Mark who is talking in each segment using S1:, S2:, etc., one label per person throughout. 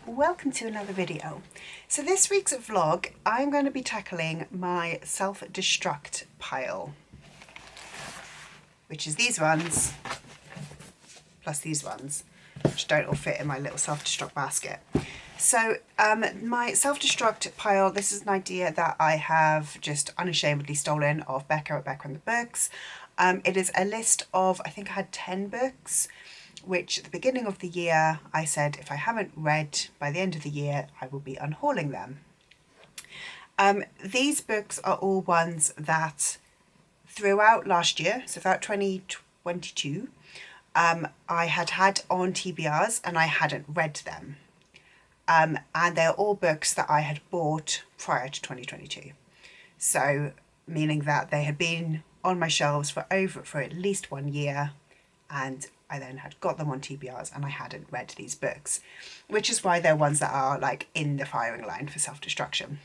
S1: Welcome to another video. So this week's vlog, I'm going to be tackling my Self Destruct pile, which is these ones, plus these ones, which don't all fit in my little Self Destruct basket. So my Self Destruct pile, this is an idea that I have just unashamedly stolen off Becca at Becca and the Books. It is a list of, I think I had 10 books, which at the beginning of the year I said if I haven't read by the end of the year I will be unhauling them. These books are all ones that throughout last year, so throughout 2022, I had on TBRs and I hadn't read them. And they're all books that I had bought prior to 2022. So meaning that they had been on my shelves for at least 1 year, and I then had got them on TBRs and I hadn't read these books, which is why they're ones that are like in the firing line for self-destruction.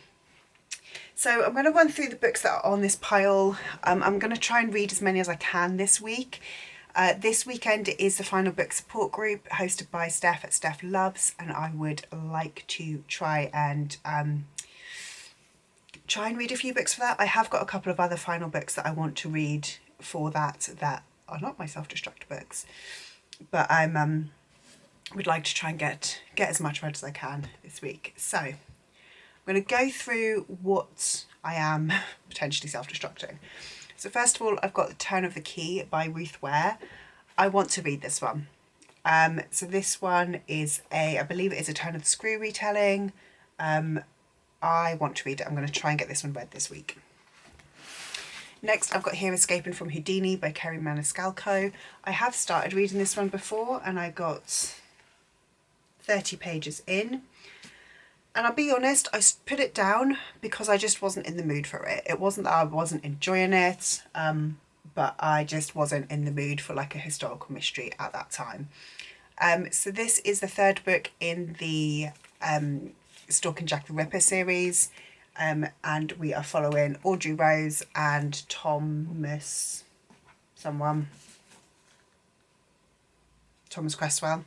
S1: So I'm going to run through the books that are on this pile. I'm going to try and read as many as I can this week. This weekend is the final book support group hosted by Steph at Steph Loves, and I would like to try and read a few books for that. I have got a couple of other final books that I want to read for that are not my self-destruct books, but I'm would like to try and get as much read as I can this week. So I'm going to go through what I am potentially self-destructing. So first of all, I've got The Turn of the Key by Ruth Ware. I want to read this one. So this one is I believe it is a Turn of the Screw retelling. I want to read it. I'm going to try and get this one read this week. Next, I've got here Escaping from Houdini by Kerry Maniscalco. I have started reading this one before and I got 30 pages in. And I'll be honest, I put it down because I just wasn't in the mood for it. It wasn't that I wasn't enjoying it, but I just wasn't in the mood for like a historical mystery at that time. So this is the third book in the Stalking Jack the Ripper series. And we are following Audrey Rose and Thomas Cresswell.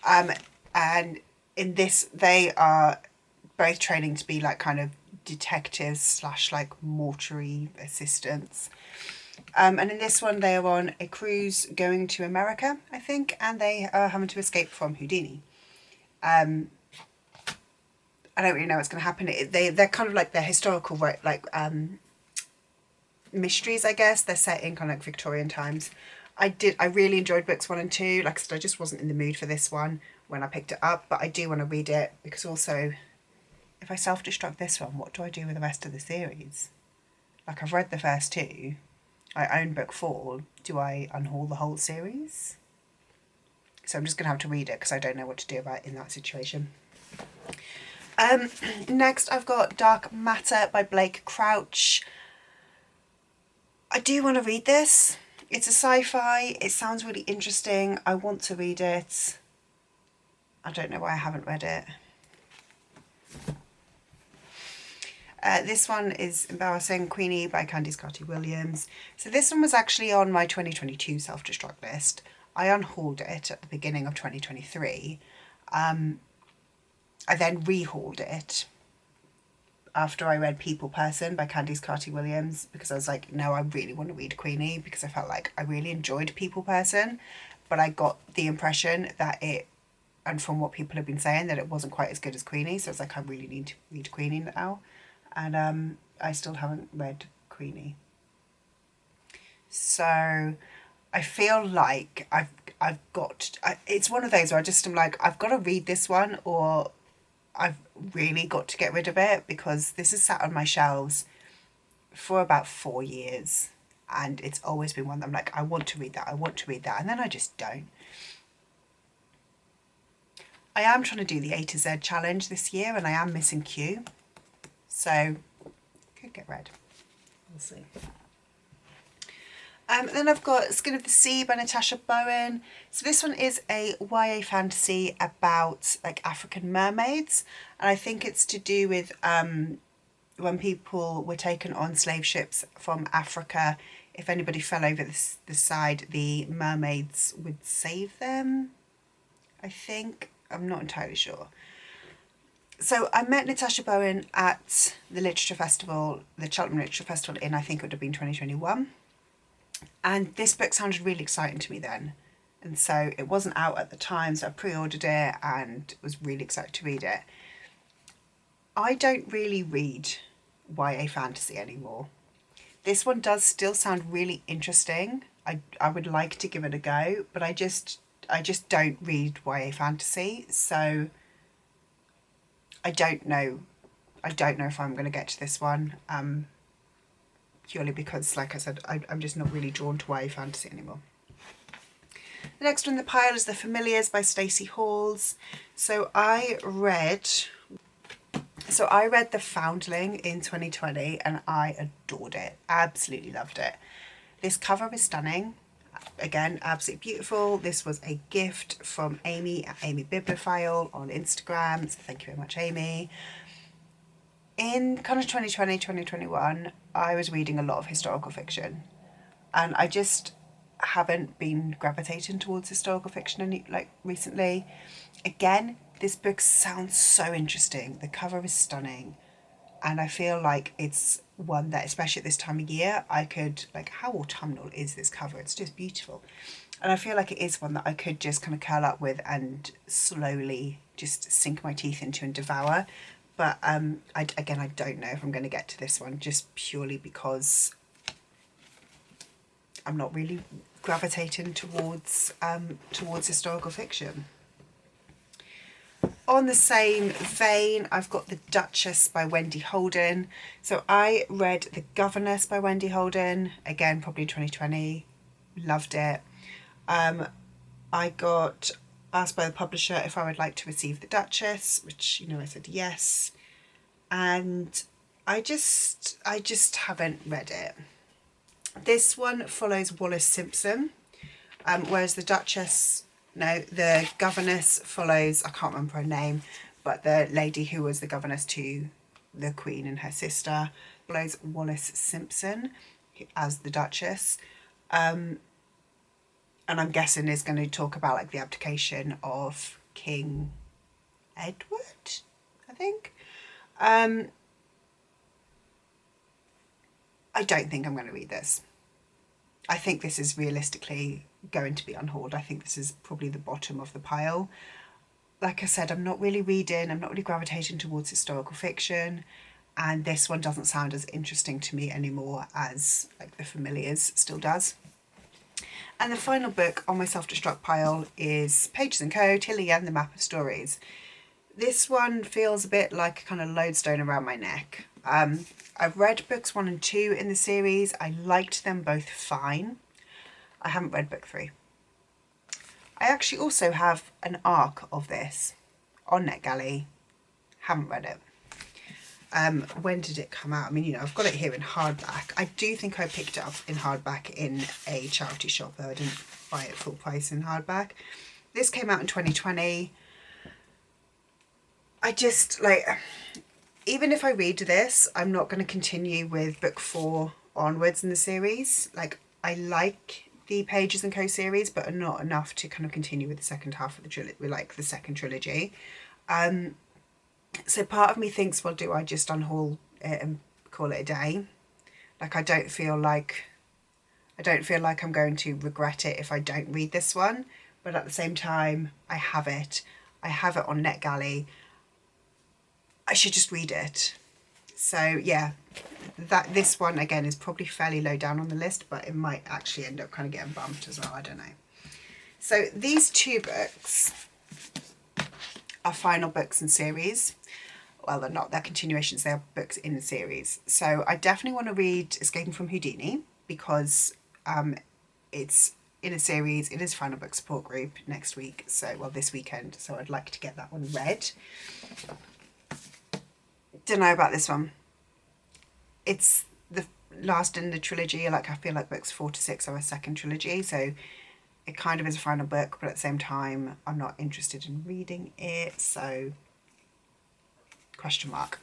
S1: And in this, they are both training to be like kind of detectives / like mortuary assistants. And in this one, they are on a cruise going to America, I think, and they are having to escape from Houdini. I don't really know what's going to happen. They're kind of like they're historical, like mysteries, I guess. They're set in kind of like Victorian times. I really enjoyed books 1 and 2. Like I said, I just wasn't in the mood for this one when I picked it up, but I do want to read it because also, if I self-destruct this one, what do I do with the rest of the series? Like I've read the first 2. I own book 4. Do I unhaul the whole series? So I'm just going to have to read it because I don't know what to do about it in that situation. Next I've got Dark Matter by Blake Crouch. I do want to read this. It's a sci-fi. It sounds really interesting. I want to read it. I don't know why I haven't read it. This one is Embarrassing Queenie by Candice Carty-Williams. So this one was actually on my 2022 self-destruct list. I unhauled it at the beginning of 2023. I then rehauled it after I read People Person by Candice Carty-Williams because I was like, no, I really want to read Queenie because I felt like I really enjoyed People Person, but I got the impression that and from what people have been saying, that it wasn't quite as good as Queenie. So I was like, I really need to read Queenie now. And I still haven't read Queenie. So I feel like it's one of those where I'm like, I've got to read this one or I've really got to get rid of it because this has sat on my shelves for about 4 years and it's always been one that I'm like, I want to read that, and then I just don't. I am trying to do the A to Z challenge this year and I am missing Q, so could get read. We'll see. Then I've got Skin of the Sea by Natasha Bowen. So this one is a YA fantasy about like African mermaids, and I think it's to do with when people were taken on slave ships from Africa. If anybody fell over the side, the mermaids would save them, I think. I'm not entirely sure. So I met Natasha Bowen at the Literature Festival, the Cheltenham Literature Festival in, I think it would have been 2021. And this book sounded really exciting to me then. And so it wasn't out at the time, so I pre-ordered it and was really excited to read it. I don't really read YA fantasy anymore. This one does still sound really interesting. I would like to give it a go, but I just don't read YA fantasy, so I don't know. I don't know if I'm going to get to this one, purely because, like I said, I'm just not really drawn to YA fantasy anymore. The next one in the pile is The Familiars by Stacey Halls. So I read The Foundling in 2020 and I adored it. Absolutely loved it. This cover is stunning. Again, absolutely beautiful. This was a gift from Amy at Amy Bibliophile on Instagram. So thank you very much, Amy. In kind of 2020, 2021, I was reading a lot of historical fiction. And I just haven't been gravitating towards historical fiction recently. Again, this book sounds so interesting. The cover is stunning. And I feel like it's one that, especially at this time of year, I could, like, how autumnal is this cover? It's just beautiful. And I feel like it is one that I could just kind of curl up with and slowly just sink my teeth into and devour. But I don't know if I'm going to get to this one, just purely because I'm not really gravitating towards historical fiction. On the same vein, I've got The Duchess by Wendy Holden. So I read The Governess by Wendy Holden, again, probably 2020, loved it. I got asked by the publisher if I would like to receive The Duchess, which, I said yes. And I just haven't read it. This one follows Wallis Simpson, whereas The Governess follows, I can't remember her name, but the lady who was the governess to the Queen and her sister, follows Wallis Simpson as the Duchess. And I'm guessing is going to talk about like the abdication of King Edward, I think. I don't think I'm going to read this. I think this is realistically going to be on hold. I think this is probably the bottom of the pile. Like I said, I'm not really gravitating towards historical fiction, and this one doesn't sound as interesting to me anymore as like The Familiars still does. And the final book on my Self Destruct pile is Pages & Co. Tilly and the Map of Stories. This one feels a bit like a kind of lodestone around my neck. I've read books 1 and 2 in the series. I liked them both fine. I haven't read book 3. I actually also have an ARC of this on NetGalley. Haven't read it. When did it come out? I mean, I've got it here in hardback. I do think I picked it up in hardback in a charity shop, though I didn't buy it full price in hardback. This came out in 2020. I just, even if I read this, I'm not going to continue with book 4 onwards in the series. I like the Pages & Co series, but not enough to kind of continue with the second half of the trilogy, the second trilogy. So part of me thinks, well, do I just unhaul it and call it a day? I don't feel like I'm going to regret it if I don't read this one. But at the same time, I have it on NetGalley. I should just read it. So yeah, this one again is probably fairly low down on the list, but it might actually end up kind of getting bumped as well. I don't know. So these 2 books are final books in series. Well, they're not, they're continuations, they're books in the series. So I definitely want to read Escaping from Houdini because it's in a series. It is final book support group next week. So, this weekend. So I'd like to get that one read. Don't know about this one. It's the last in the trilogy. I feel like books 4 to 6 are a second trilogy, so it kind of is a final book, but at the same time I'm not interested in reading it, so question mark.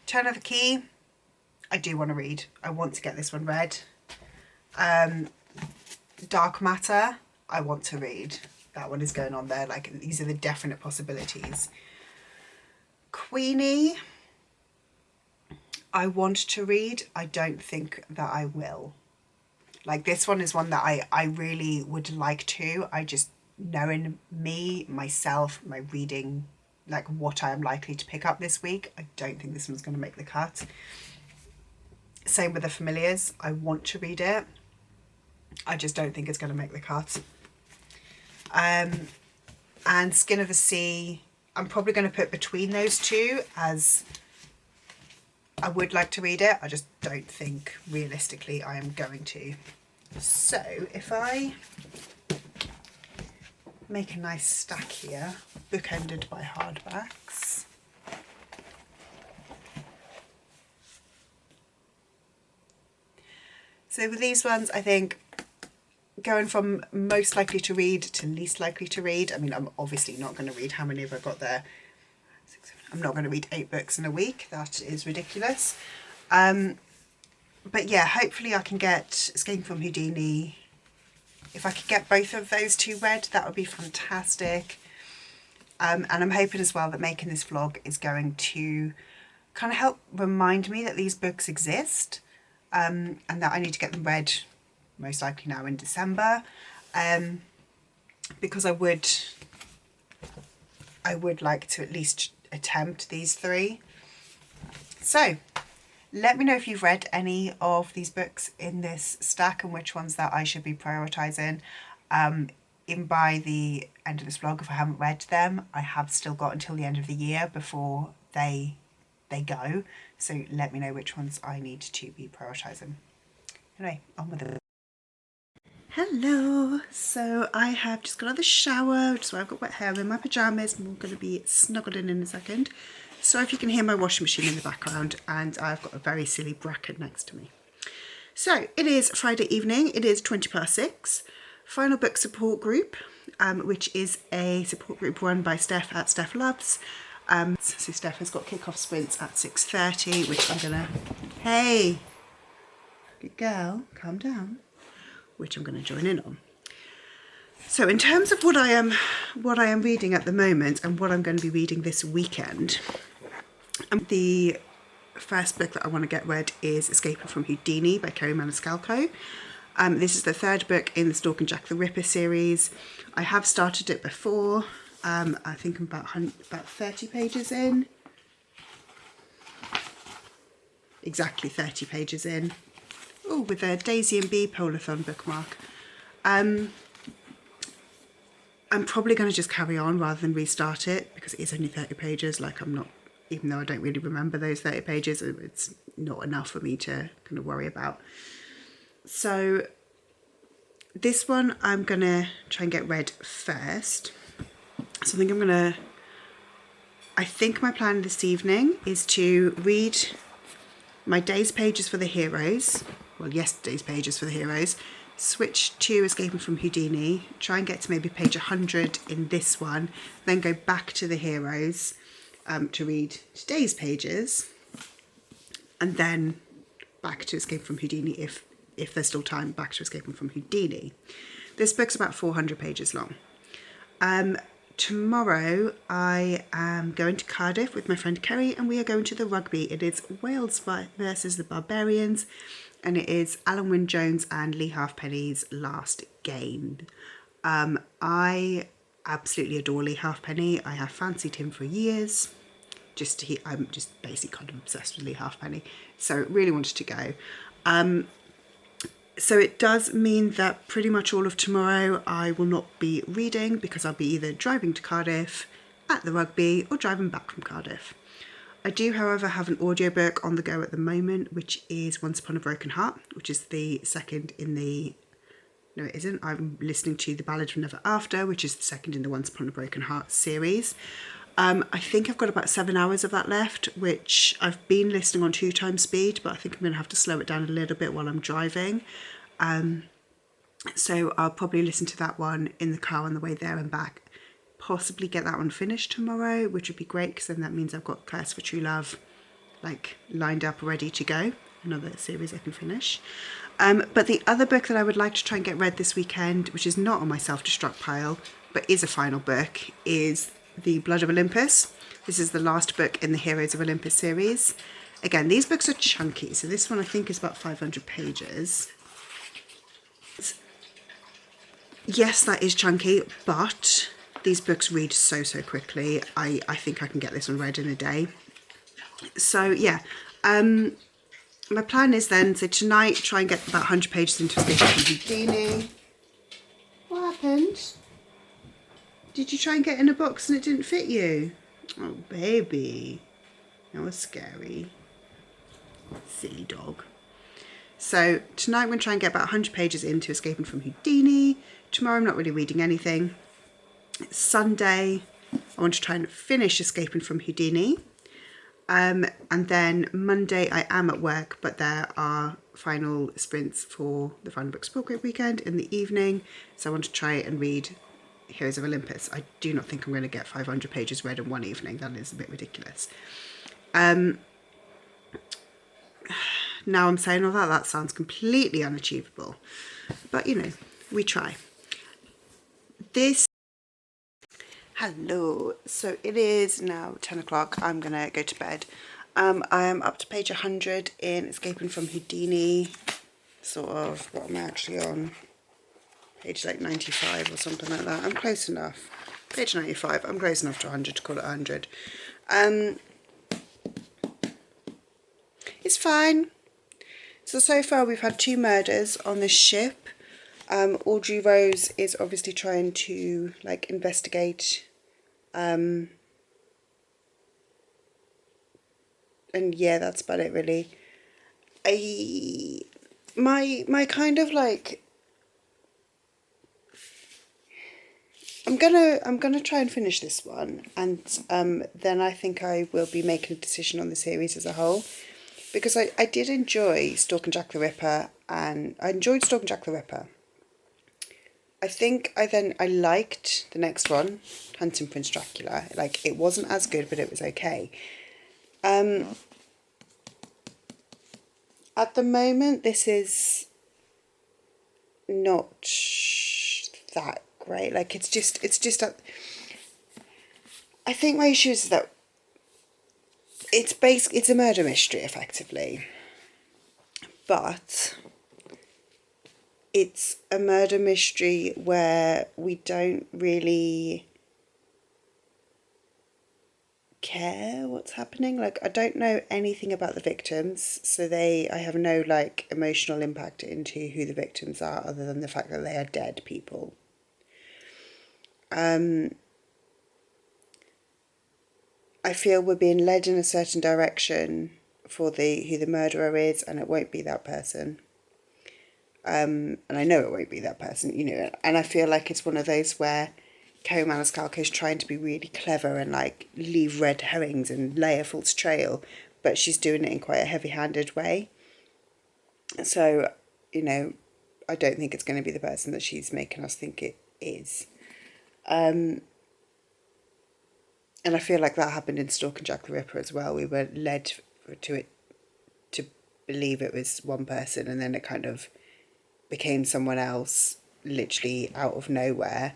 S1: Turn of the Key, I do want to read. I want to get this one read. Dark Matter, I want to read. that one is going on there. Like, these are the definite possibilities. Queenie, I want to read. I don't think that I will. Like, this one is one that I really would like to. I just, knowing me, myself, my reading, like what I am likely to pick up this week, I don't think this one's going to make the cut. Same with The Familiars. I want to read it. I just don't think it's going to make the cut. And Skin of the Sea, I'm probably going to put between those two, as I would like to read it. I just don't think realistically I am going to. So if I make a nice stack here, bookended by hardbacks. So with these ones, I think going from most likely to read to least likely to read. I mean, I'm obviously not going to read, how many have I got there? I'm not going to read 8 books in a week. That is ridiculous. But yeah, hopefully I can get Escaping from Houdini. If I could get both of those two read, that would be fantastic. And I'm hoping as well that making this vlog is going to kind of help remind me that these books exist, and that I need to get them read most likely now in December, because I would like to at least attempt these 3. So let me know if you've read any of these books in this stack and which ones that I should be prioritising. Even by the end of this vlog, if I haven't read them, I have still got until the end of the year before they go. So let me know which ones I need to be prioritising. Anyway, on with it. Hello, so I have just got out of the shower, which is why I've got wet hair in my pyjamas, and we're going to be snuggled in a second. So if you can hear my washing machine in the background, and I've got a very silly bracket next to me. So it is Friday evening, it is 6:20, Final Book Support Group, which is a support group run by Steph at Steph Loves. So Steph has got kick-off sprints at 6:30, which I'm going to, hey, good girl, calm down, which I'm going to join in on. So in terms of what I am reading at the moment and what I'm going to be reading this weekend, the first book that I want to get read is Escaping from Houdini by Kerry Maniscalco. This is the 3rd book in the Stalk and Jack the Ripper series. I have started it before. I think I'm about 30 pages in. Exactly 30 pages in. Oh, with a Daisy and Bee Polathon bookmark. I'm probably going to just carry on rather than restart it, because it is only 30 pages. Like, I'm not, even though I don't really remember those 30 pages, it's not enough for me to kind of worry about. So this one I'm going to try and get read first. So I think my plan this evening is to read my day's pages for the heroes, well, yesterday's pages for the heroes, switch to Escaping from Houdini, try and get to maybe page 100 in this one, then go back to the heroes to read today's pages, and then back to Escaping from Houdini if there's still time, back to Escaping from Houdini. This book's about 400 pages long. Tomorrow I am going to Cardiff with my friend Kerry, and we are going to the rugby. It is Wales versus the Barbarians, and it is Alan Wynne-Jones and Lee Halfpenny's last game. I absolutely adore Lee Halfpenny. I have fancied him for years. I'm just basically kind of obsessed with Lee Halfpenny, so really wanted to go. So it does mean that pretty much all of tomorrow I will not be reading, because I'll be either driving to Cardiff, at the rugby, or driving back from Cardiff. I do, however, have an audiobook on the go at the moment, which is Once Upon a Broken Heart, which is the second in the... No, it isn't. I'm listening to The Ballad from Never After, which is the second in the Once Upon a Broken Heart series. I think I've got about 7 hours of that left, which I've been listening on 2x speed, but I think I'm going to have to slow it down a little bit while I'm driving. So I'll probably listen to that one in the car on the way there and back. Possibly get that one finished tomorrow, which would be great, because then that means I've got Curse for True Love like lined up ready to go. another series I can finish. But the other book that I would like to try and get read this weekend, which is not on my self-destruct pile, but is a final book, is The Blood of Olympus. This is the last book in the Heroes of Olympus series. Again, these books are chunky, so this one I think is about 500 pages. Yes, that is chunky, but these books read so quickly. I think I can get this one read in a day. So yeah, my plan is then, so tonight, try and get about 100 pages into Escape from Houdini. What happened? Did you try and get in a box and it didn't fit you? Oh, baby. That was scary. Silly dog. So tonight I'm going to try and get about 100 pages into Escaping from Houdini. Tomorrow I'm not really reading anything. Sunday I want to try and finish Escaping from Houdini. And then Monday I am at work, but there are final sprints for the Final Book Support Group weekend in the evening. So I want to try and read Heroes of Olympus. I do not think I'm going to get 500 pages read in one evening. That is a bit ridiculous. Now I'm saying all that, that sounds completely unachievable. But, you know, we try. Hello. So it is now 10 o'clock. I'm going to go to bed. I am up to page 100 in Escaping from Houdini. Sort of, what am I actually on? Page like 95 or something like that. I'm close enough. Page 95. I'm close enough to 100 to call it 100. It's fine. So far we've had 2 murders on this ship. Audrey Rose is obviously trying to like investigate. And yeah, that's about it really. My kind of like, I'm gonna try and finish this one, and then I think I will be making a decision on the series as a whole, because I did enjoy Stalk and Jack the Ripper, and I enjoyed Stalk and Jack the Ripper. I think I liked the next one, Hunting Prince Dracula. Like, it wasn't as good, but it was okay. At the moment, this is not that great. Like, it's just I think my issue is that it's a murder mystery, effectively. But it's a murder mystery where we don't really care what's happening. Like, I don't know anything about the victims, so I have no like emotional impact into who the victims are, other than the fact that they are dead people. I feel we're being led in a certain direction for who the murderer is, and it won't be that person. And I know it won't be that person, you know, and I feel like it's one of those where Kerry Maniscalco is trying to be really clever and like leave red herrings and lay a false trail, but she's doing it in quite a heavy-handed way. So, you know, I don't think it's going to be the person that she's making us think it is. And I feel like that happened in Stalk and Jack the Ripper as well. We were led to believe it was one person, and then it kind of became someone else literally out of nowhere,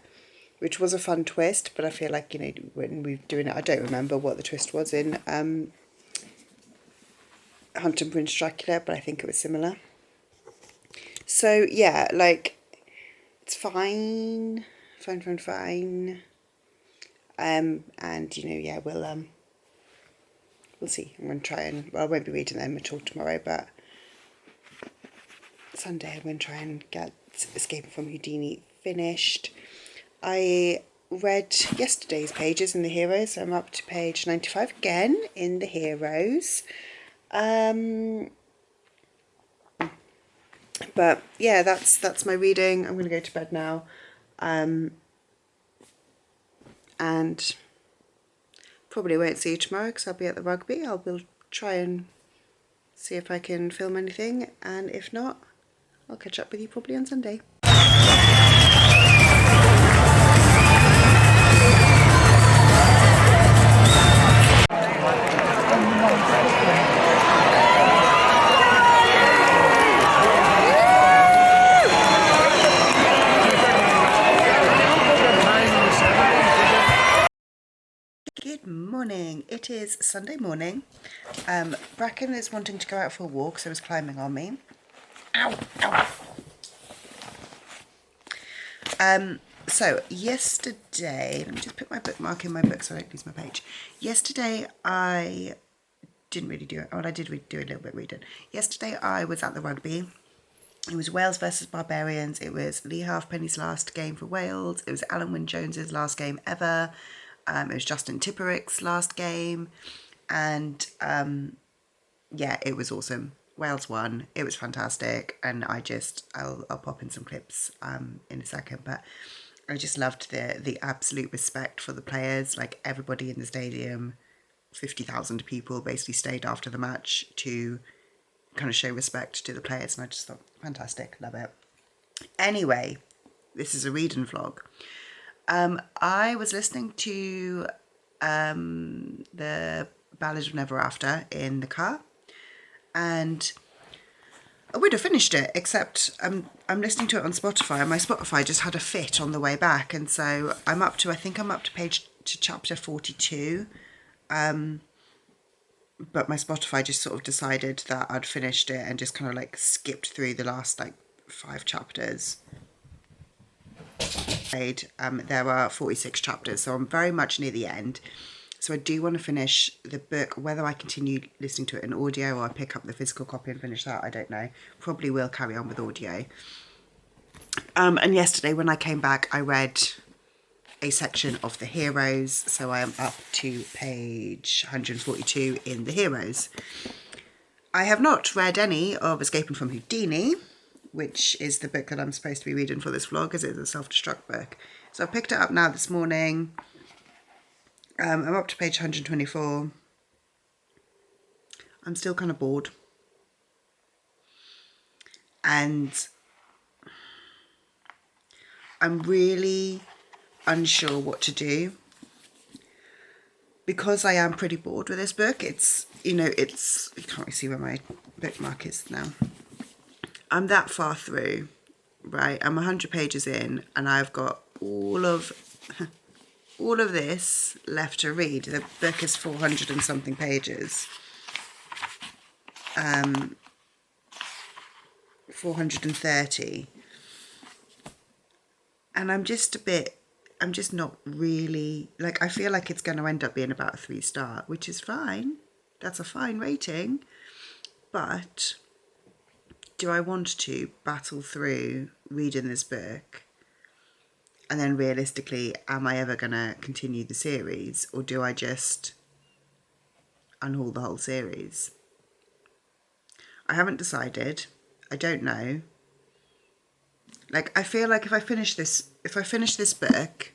S1: which was a fun twist. But I feel like, you know, when we were doing it, I don't remember what the twist was in Hunting Prince Dracula, but I think it was similar. So yeah, like, it's fine. And you know, yeah, we'll see. I'm going to try and, well, I won't be reading them at all tomorrow, but Sunday I'm going to try and get Escaping from Houdini finished. I read yesterday's pages in the Heroes, so I'm up to page 95 again in the Heroes. But yeah, that's my reading. I'm going to go to bed now. And probably won't see you tomorrow because I'll be at the rugby. Will try and see if I can film anything, and if not, I'll catch up with you probably on Sunday. morning. It is Sunday morning. Bracken is wanting to go out for a walk, so he's climbing on me. Ow, ow. So yesterday, let me just put my bookmark in my book so I don't lose my page. Yesterday I didn't really do it. Oh, I did do a little bit reading. Yesterday I was at the rugby. It was Wales versus Barbarians. It was Lee Halfpenny's last game for Wales. It was Alan Wynne-Jones's last game ever. It was Justin Tipperick's last game. And yeah, it was awesome. Wales won. It was fantastic. And I'll pop in some clips in a second. But I just loved the absolute respect for the players. Like, everybody in the stadium, 50,000 people basically stayed after the match to kind of show respect to the players, and I just thought, fantastic, love it. Anyway, this is a reading vlog. I was listening to the Ballad of Never After in the car, and I would have finished it, except I'm listening to it on Spotify, and my Spotify just had a fit on the way back, and so I think I'm up to chapter 42. But my Spotify just sort of decided that I'd finished it and just kind of like skipped through the last like 5 chapters. There are 46 chapters, so I'm very much near the end. So I do want to finish the book. Whether I continue listening to it in audio or I pick up the physical copy and finish that, I don't know. Probably will carry on with audio. And yesterday when I came back, I read a section of the heroes, so I am up to page 142 in the heroes. I have not read any of Escaping from Houdini, which is the book that I'm supposed to be reading for this vlog, as it is a Self Destruct book. So I picked it up now this morning. I'm up to page 124. I'm still kind of bored, and I'm really unsure what to do, because I am pretty bored with this book. You can't really see where my bookmark is now. I'm that far through, right? I'm 100 pages in, and I've got all of this left to read. The book is 400 and something pages. 430. And I'm just not really, like, I feel like it's going to end up being about a 3-star, which is fine. That's a fine rating. But do I want to battle through reading this book? And then realistically, am I ever going to continue the series? Or do I just unhaul the whole series? I haven't decided. I don't know. Like, I feel like if I finish this book,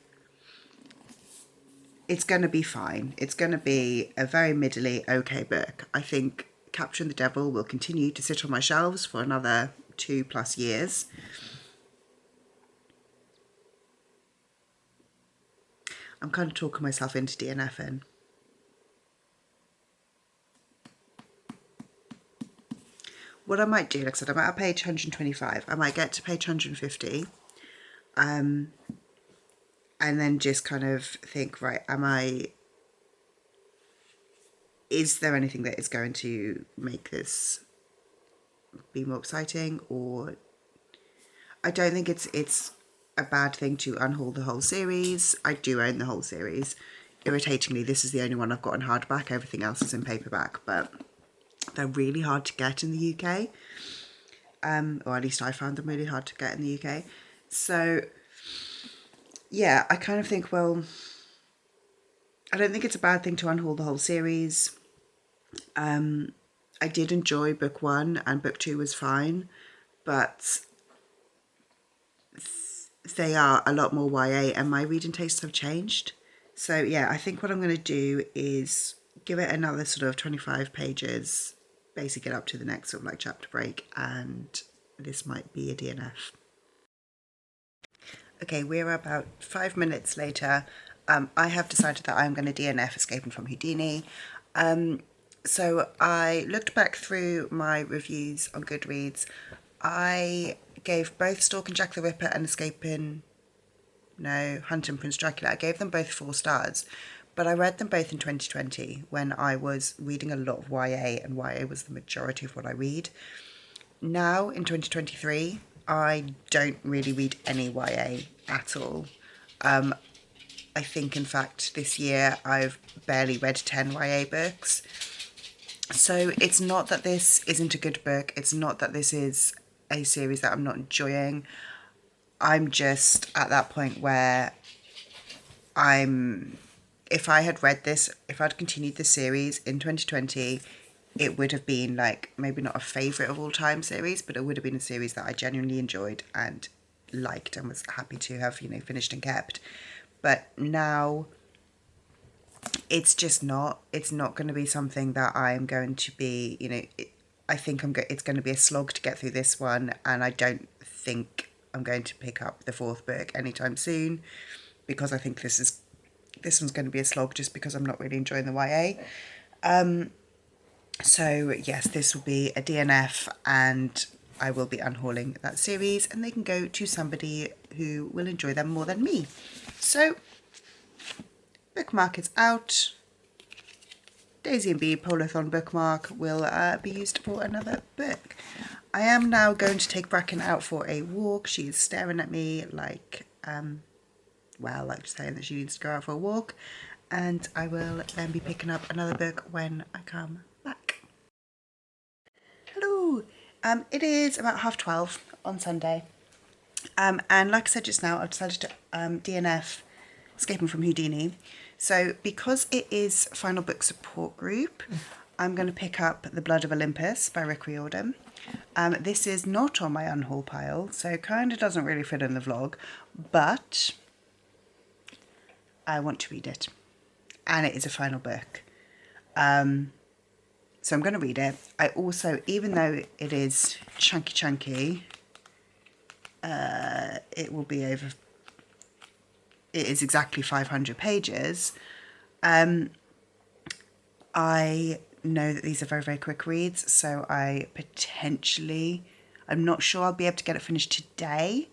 S1: it's going to be fine. It's going to be a very middly okay book. I think Capturing the Devil will continue to sit on my shelves for another 2+ years. I'm kind of talking myself into DNFing. What I might do, like I said, I'm at page 125. I might get to page 150. And then just kind of think, right, is there anything that is going to make this be more exciting? Or I don't think it's a bad thing to unhaul the whole series. I do own the whole series. Irritatingly, this is the only one I've got in hardback. Everything else is in paperback, but they're really hard to get in the UK. Or at least I found them really hard to get in the UK. So yeah, I kind of think, well, I don't think it's a bad thing to unhaul the whole series. I did enjoy book 1, and book 2 was fine, but they are a lot more YA, and my reading tastes have changed. So yeah, I think what I'm going to do is give it another sort of 25 pages, basically get up to the next sort of like chapter break, and this might be a DNF. Okay, we're about 5 minutes later. I have decided that I'm going to DNF Escaping from Houdini. So I looked back through my reviews on Goodreads. I gave both Stalking Jack the Ripper and Hunting Prince Dracula, I gave them both 4 stars. but I read them both in 2020 when I was reading a lot of YA, and YA was the majority of what I read. Now in 2023, I don't really read any YA at all. I think, in fact, this year I've barely read 10 YA books. So it's not that this isn't a good book. It's not that this is a series that I'm not enjoying. I'm just at that point where if I had read this, if I'd continued the series in 2020, it would have been like maybe not a favourite of all time series, but it would have been a series that I genuinely enjoyed and liked and was happy to have, finished and kept. But now it's just not. It's not going to be something that I am going to be, I think it's going to be a slog to get through this one, and I don't think I'm going to pick up the fourth book anytime soon, because I think this one's going to be a slog just because I'm not really enjoying the YA. So yes, this will be a DNF, and I will be unhauling that series, and they can go to somebody who will enjoy them more than me. So bookmark is out. Daisy and Bee Polathon bookmark will be used for another book. I am now going to take Bracken out for a walk. She's staring at me like saying that she needs to go out for a walk. And I will then be picking up another book when I come back. Hello. It is about 12:30 on Sunday. And like I said just now, I've decided to DNF Escaping from Houdini. So because it is Final Book Support Group, I'm going to pick up The Blood of Olympus by Rick Riordan. This is not on my unhaul pile, so kind of doesn't really fit in the vlog, but I want to read it. And it is a final book. So I'm going to read it. I also, even though it is chunky, it will be over... It is exactly 500 pages. I know that these are very, very quick reads, so I'm not sure I'll be able to get it finished today,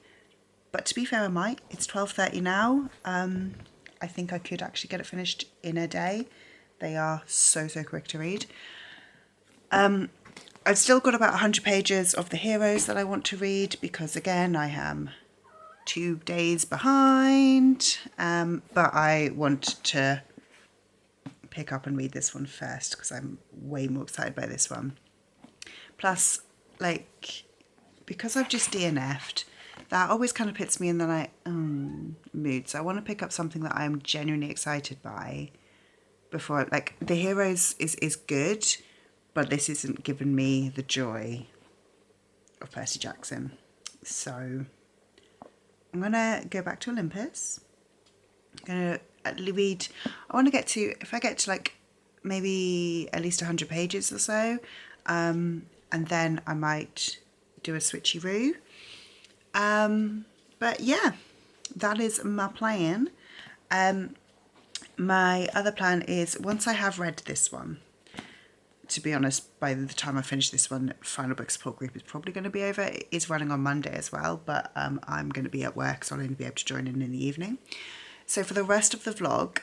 S1: but to be fair, I might. It's 12:30 now. I think I could actually get it finished in a day. They are so, so quick to read. I've still got about 100 pages of the heroes that I want to read, because again, I am 2 days behind, but I want to pick up and read this one first because I'm way more excited by this one. Plus, because I've just DNF'd, that always kind of puts me in the mood. So I want to pick up something that I'm genuinely excited by before. The Heroes is good, but this isn't giving me the joy of Percy Jackson. So I'm going to go back to Olympus. I'm going to read, if I get to maybe at least 100 pages or so, and then I might do a switcheroo. But yeah, that is my plan. My other plan is, once I have read this one, to be honest, by the time I finish this one, Final Book Support Group is probably going to be over. It is running on Monday as well, but I'm going to be at work, so I'll only be able to join in the evening. So for the rest of the vlog,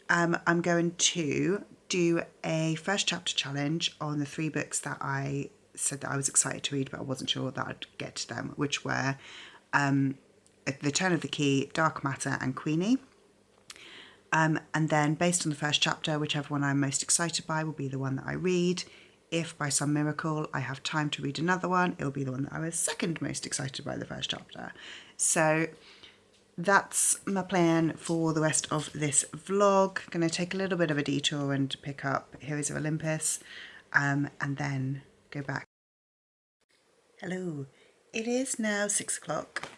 S1: I'm going to do a first chapter challenge on the 3 books that I said that I was excited to read, but I wasn't sure that I'd get to them, which were The Turn of the Key, Dark Matter and Queenie. And then based on the first chapter, whichever one I'm most excited by will be the one that I read. If by some miracle I have time to read another one, it'll be the one that I was second most excited by the first chapter. So that's my plan for the rest of this vlog. I'm going to take a little bit of a detour and pick up Heroes of Olympus, and then go back. Hello, it is now 6 o'clock.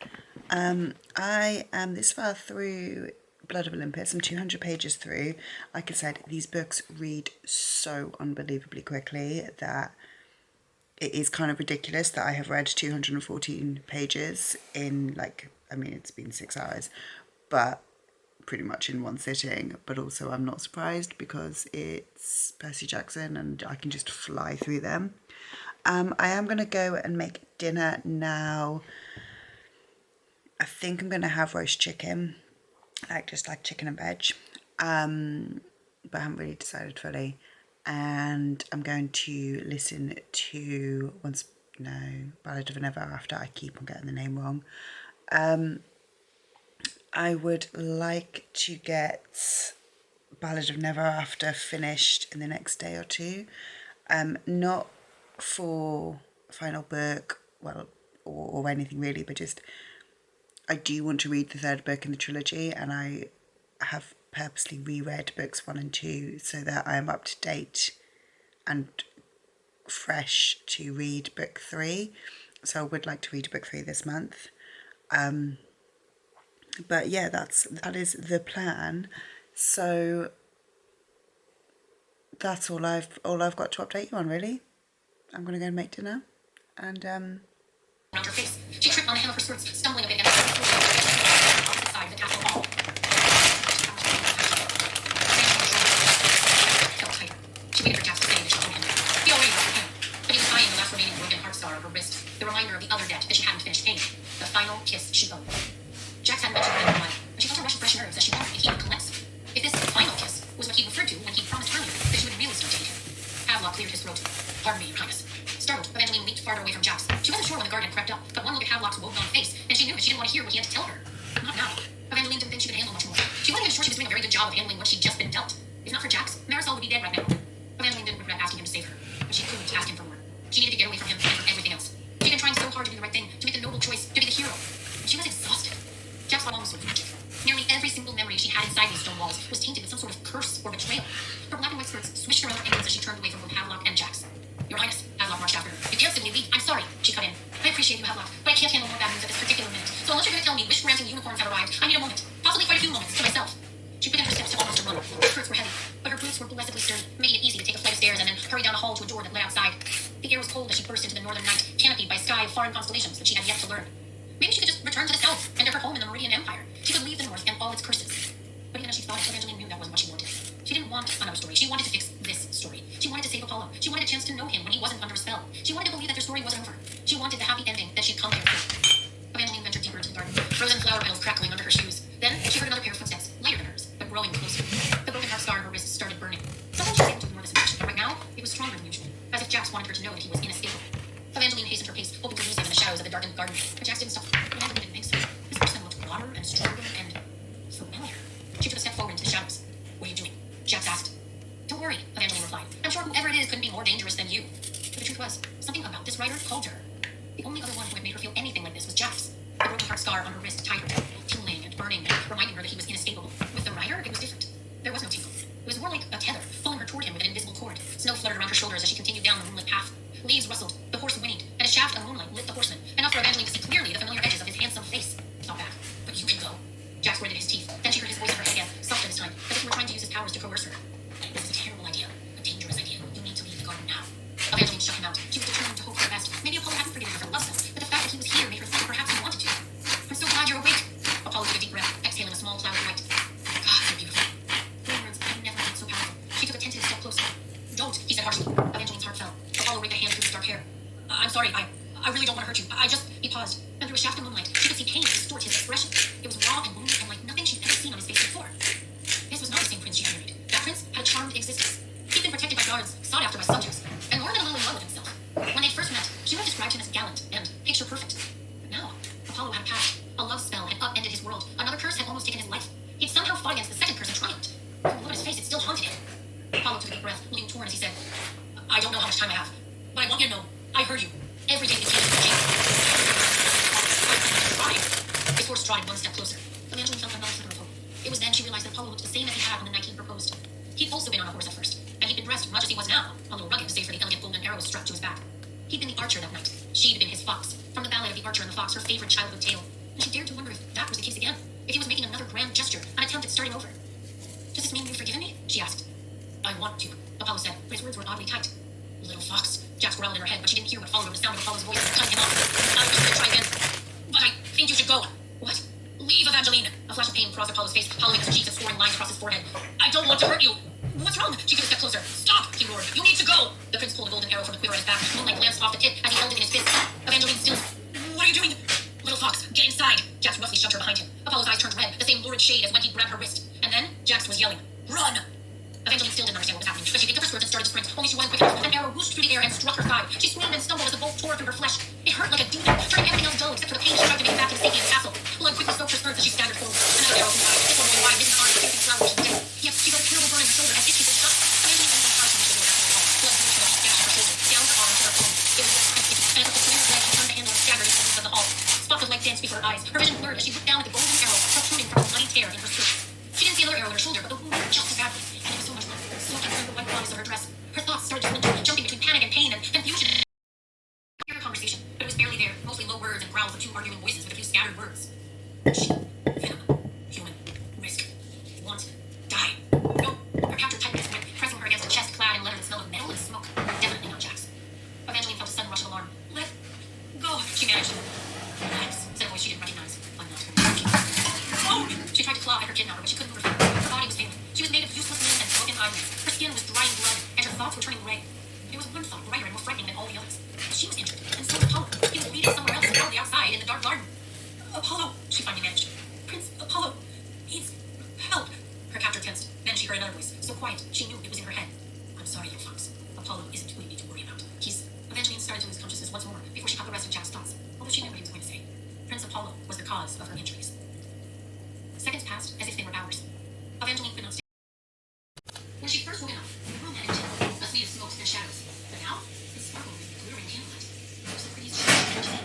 S1: I am this far through Blood of Olympus. I'm 200 pages through. Like I said, these books read so unbelievably quickly that it is kind of ridiculous that I have read 214 pages in it's been 6 hours, but pretty much in one sitting. But also I'm not surprised because it's Percy Jackson and I can just fly through them. I am going to go and make dinner now. I think I'm going to have roast chicken, just like chicken and veg. but I haven't really decided fully. And I'm going to listen to Ballad of an Ever After. I keep on getting the name wrong. I would like to get Ballad of Never After finished in the next day or two. Not for final book, or anything really, but just I do want to read the third book in the trilogy, and I have purposely reread books 1 and 2 so that I am up to date and fresh to read book 3. So I would like to read book 3 this month. But yeah, that is the plan. So that's all I've got to update you on, really. I'm gonna go and make dinner, and
S2: around her face. She tripped on the hem of her skirts, stumbling a bit against the opposite side of the castle wall. Felt tighter. She waited for Jax to say that she told him. He already loved him, but he was eyeing the last remaining broken heart scar on her wrist, the reminder of the other debt that she hadn't finished paying, the final kiss she owed. Jax hadn't mentioned it in wine, but she felt a rush of fresh nerves as she wondered if he would collapse. If this final kiss was what he referred to when he promised earlier that she would really start to hate him. Havelock cleared his throat. Pardon me, Your Highness. Startled, Evangeline leaped farther away from Jax. She wasn't sure when the guard had crept up, but one look at Havelock's woebegone face, and she knew that she didn't want to hear what he had to tell her. Not now. Evangeline didn't think she could handle much more. She wasn't even sure she was doing a very good job of handling what she'd just been dealt. If not for Jax, Marisol would be dead right now. Evangeline didn't regret asking him to save her, but she couldn't ask him for more. She needed to get away from him and from everything else. She'd been trying so hard to do the right thing, to make the noble choice, to be the hero. She was exhausted. Jax thought almost with magic. Nearly every single memory she had inside these stone walls was tainted with some sort of curse or betrayal. Her black and white skirts swished around her ankles as she turned away from both Havelock and Jax. Your Highness, Havelock marched after her. You can't simply leave. I'm sorry, she cut in. I appreciate you, Havelock, but I can't handle more bad news at this particular minute. So unless you're going to tell me which granting unicorns have arrived, I need a moment, possibly quite a few moments, to myself. She quickened her steps to almost a run. Her skirts were heavy, but her boots were blessedly sturdy, making it easy to take a flight of stairs and then hurry down a hall to a door that led outside. The air was cold as she burst into the northern night, canopied by sky of foreign constellations that she had yet to learn. Maybe she could just return to the south and to her home in the Meridian Empire. She could leave the north and all its curses. But even as she thought, Evangeline knew that wasn't what she wanted. She didn't want another story. She wanted to fix this story. She wanted to save Apollo. She wanted a chance to know him when he wasn't under a spell. She wanted to believe that their story wasn't over. She wanted the happy ending that she'd come here for. Evangeline ventured deeper into the garden, frozen flower petals crackling under her shoes. Then she heard another pair of footsteps, lighter than hers, but growing closer. The broken heart scar on her wrist started burning. Sometimes she was able to ignore this emotion, but right now, it was stronger than usual, as if Jax wanted her to know that he was inescapable. Evangeline hastened her pace, hoping to lose him in the shadows of the darkened garden, but Jax didn't stop. Evangeline didn't think so. His person looked broader and stronger and familiar. She took a step forward into the shadows. What are you doing? Jax asked. Don't worry, Evangeline replied. I'm sure whoever it is couldn't be more dangerous than you. But the truth was, something about this writer called her. The only other one who had made her feel anything like this was Jax. The broken heart scar on her wrist tied her down, tingling and burning and reminding her that he was inescapable. With the writer, it was different. There was no tingle. It was more like a tether, pulling her toward him with an invisible cord. Snow fluttered around her shoulders as she continued down the moonlit path. Leaves rustled, the horse whinnied, and a shaft of moonlight lit the horseman, enough for Evangeline to see clearly the familiar edges of his handsome face. Stop back. But you can go. Jax gritted his teeth. Then she heard his voice in her head again, softer this time, as if he were trying to use his powers to coerce her. This is a terrible idea. A dangerous idea. You need to leave the garden now. Evangeline shut him out. She was determined to hope for the best. Maybe Apollo hadn't forgiven her for love spell, but the fact that he was here made her think perhaps he wanted to. I'm so glad you're awake. Apollo took a deep breath, exhaling a small cloud of light. God, so beautiful. Her words had never been so powerful. She took a tentative step closer. Don't, he said harshly. Evangeline's heart fell. Apollo raked a hand through his dark hair. I'm sorry, I really don't want to hurt you. He paused, and through a shaft of moonlight, she could see pain distort his expression. It was raw and wounded and like nothing she'd ever seen on his face before. This was not the same prince she had married. That prince had a charmed existence. He'd been protected by guards, sought after by subjects, and more than a little in love with himself. When they first met, she would have described him as gallant and picture perfect. But now, Apollo had a past. A love spell had upended his world. Another curse had almost taken his life. He'd somehow fought against the second curse and triumphed. From the look on his face, it still haunted him. Apollo took a deep breath, looking torn as he said, I don't know how much time I have, but I want you to know, I heard you. Everything is changing. His horse trotted one step closer. Evangeline felt another flicker of hope. It was then she realized that Apollo looked the same as he had on the night he proposed. He'd also been on a horse at first, and he'd been dressed much as he was now, a little rugged save for the elegant golden arrows struck to his back. He'd been the archer that night. She'd been his fox, from the ballet of the Archer and the Fox, her favorite childhood tale. And she dared to wonder if that was the case again, if he was making another grand gesture, an attempt at starting over. Does this mean you've forgiven me? She asked. I want to, Apollo said, but his words were oddly tight. Little fox, Jax growled in her head, but she didn't hear what followed, the sound of Apollo's voice cutting him off. I was going to try again, but I think you should go. What? Leave, Evangeline. A flash of pain crossed Apollo's face, hollowing his cheeks and scoring lines across his forehead. I don't want to hurt you. What's wrong? She took a step closer. Stop, he roared. You need to go. The prince pulled a golden arrow from the quiver on his back. Moonlight glanced off the tip as he held it in his fist. Evangeline still. What are you doing? Little fox, get inside. Jax roughly shoved her behind him. Apollo's eyes turned red, the same lurid shade as when he grabbed her wrist. And then Jax was yelling, Run! Evangeline still didn't understand what was happening, but she picked up her skirts and started to sprint. Only she wasn't quick enough. An arrow whooshed through the air and struck her thigh. She screamed and stumbled as the bolt tore through her flesh. It hurt like a demon, turning everything else dull except for the pain she tried to make back to the safety of the castle. Blood quickly soaked her skirts as she staggered forward. Another arrow flew by. This one went wide, missing her arm, and piercing flower, which was dead. Yet she felt a terrible burn in her shoulder as if she was shot. Evangeline went on hard to reach the door after the blood from the she gashed her shoulder, down her arm to her palm. It was wet and sticky, and as the flame's leg, she turned the handle and staggered into the midst of the hall. Spots of light danced before her eyes. Her vision blurred as she looked down at the golden arrow protruding from a bloody tear in her skirt. She didn't see another arrow in her shoulder, but the wound hurt just as badly, and there was so much blood soaking through the white bodice of her dress. Her thoughts started to splinter, jumping between panic and pain and confusion. Hear a conversation, but it was barely there, mostly low words and growls of two arguing voices with a few scattered words. She, venom, human, risk, want, die. No, her captor tightened his grip, pressing her against a chest clad in leather that smelled of metal and smoke. Definitely not Jack's. Evangeline felt a sudden rush of alarm. Let go, she managed. Relax, said a voice she didn't recognize. I'm not going to. She tried to claw at her kidnapper, but she couldn't move her feet. Her body was failing. She was made of useless limbs and broken eyelids. Her skin was drying blood, and her thoughts were turning gray. There was one thought brighter and more frightening than all the others. She was injured, and so was Apollo. He was bleeding somewhere else, probably outside in the dark garden. Apollo, she finally managed. Prince Apollo needs help. Her captor tensed. Then she heard another voice, so quiet she knew it was in her head. I'm sorry, little fox. Apollo isn't who you need to worry about. He's. Evangeline started to lose consciousness once more before she caught the rest of Jack's thoughts, although she knew what he was going to say. Prince Apollo was the cause of her injuries. Seconds passed as if they were hours. Evangeline could not stay. When she first woke up, the room had emptied, a sea of smokes and shadows. But now, it sparkled with glittering candlelight. It was the prettiest shadow I've ever seen.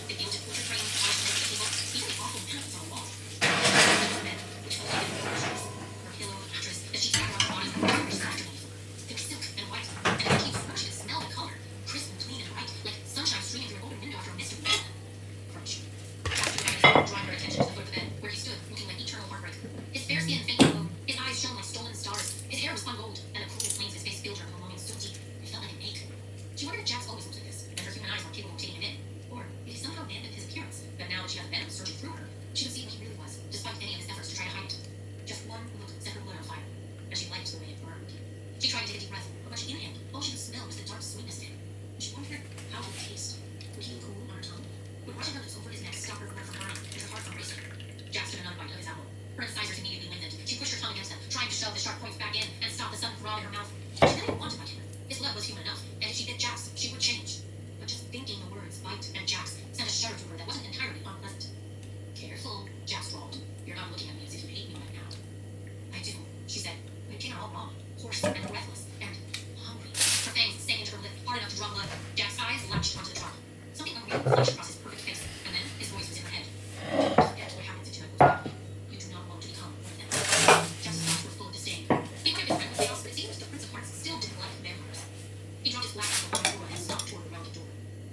S2: The gilded portrait frames, polished wood table, even the awful pennants on the wall. Her bed, which felt like a mattress. Her pillow and mattress, as she sat on her body, were soft and beautiful. They were silk and white, and when it came through, she could smell the color, crisp and clean and bright, like sunshine streaming through an open window after a mist of rain. Crunch. Drawing her attention to the foot of the bed, where he stood, looking like eternal heartbreak. His fair skin faintly glowed, his eyes shone like stolen stars, his hair was spun gold, and the cruel flames of his face filled her with a longing so deep, it felt like an ache. She wondered if Jax always looked like this, and her human eyes weren't capable of taking him in, or if he somehow abandoned his appearance, but now that she had venom surging through her, she could see what he really was, despite any of his efforts to try to hide it. Just one look set her blood on fire, and she liked the way it burned. She tried to take a deep breath, but when she inhaled, all she could smell was the dark sweetness in it. She wondered how it would taste. Would he be cool on her tongue? Would rushing her lips over his neck stop her blood from burning, and her heart from racing? Jax took another bite of his apple. Her incisors immediately lengthened. She pushed her tongue against them, trying to shove the sharp points back in and stop the sudden throb in her mouth. She didn't want to bite him. His blood was human enough, and if she bit Jax, she would change. But just thinking the words bite and Jax sent a shudder through her that wasn't entirely unpleasant. Careful, Jax drawled. You're not looking at me as if you hate me right now. I do, she said. But it came out all wrong. Hoarse and breathless and hungry. Her fangs sank into her lip, hard enough to draw blood. Jack's eyes latched onto the drop. Something unreal flashed across his perfect face, and then his voice was in her head. Don't forget what happens if you let goes badly. You do not want to become one of them. Jack's thoughts were full of disdain. He might have been friendly with chaos, but it seemed the Prince of Hearts still didn't like vampires. He dropped his black axe on the floor and stalked toward the rounded door.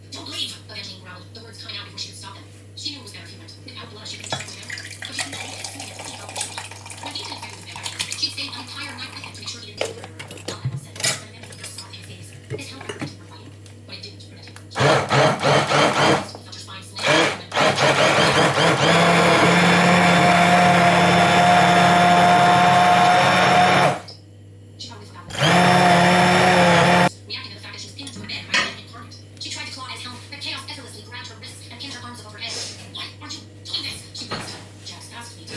S2: Don't leave! Evangeline growled, the words coming out before she could stop them. She knew it was better if he went. Without blood, she couldn't turn him down. But she couldn't hold it, feeling it deep up her shoulder. When he didn't infect with vampires, she'd stayed an entire night with him to make sure he didn't murder her. All that was said, but Evangeline just saw it in his face. His helmet protected her fighting, but it didn't protect him. He felt her spine slam and she probably forgot what reacting to the fact that she was pinned to a bed by an incarnate. She tried to claw at his helmet, but chaos effortlessly grabbed her wrists and pinned her arms above her head. Why aren't you doing this? She wheezed. Jax asked me to.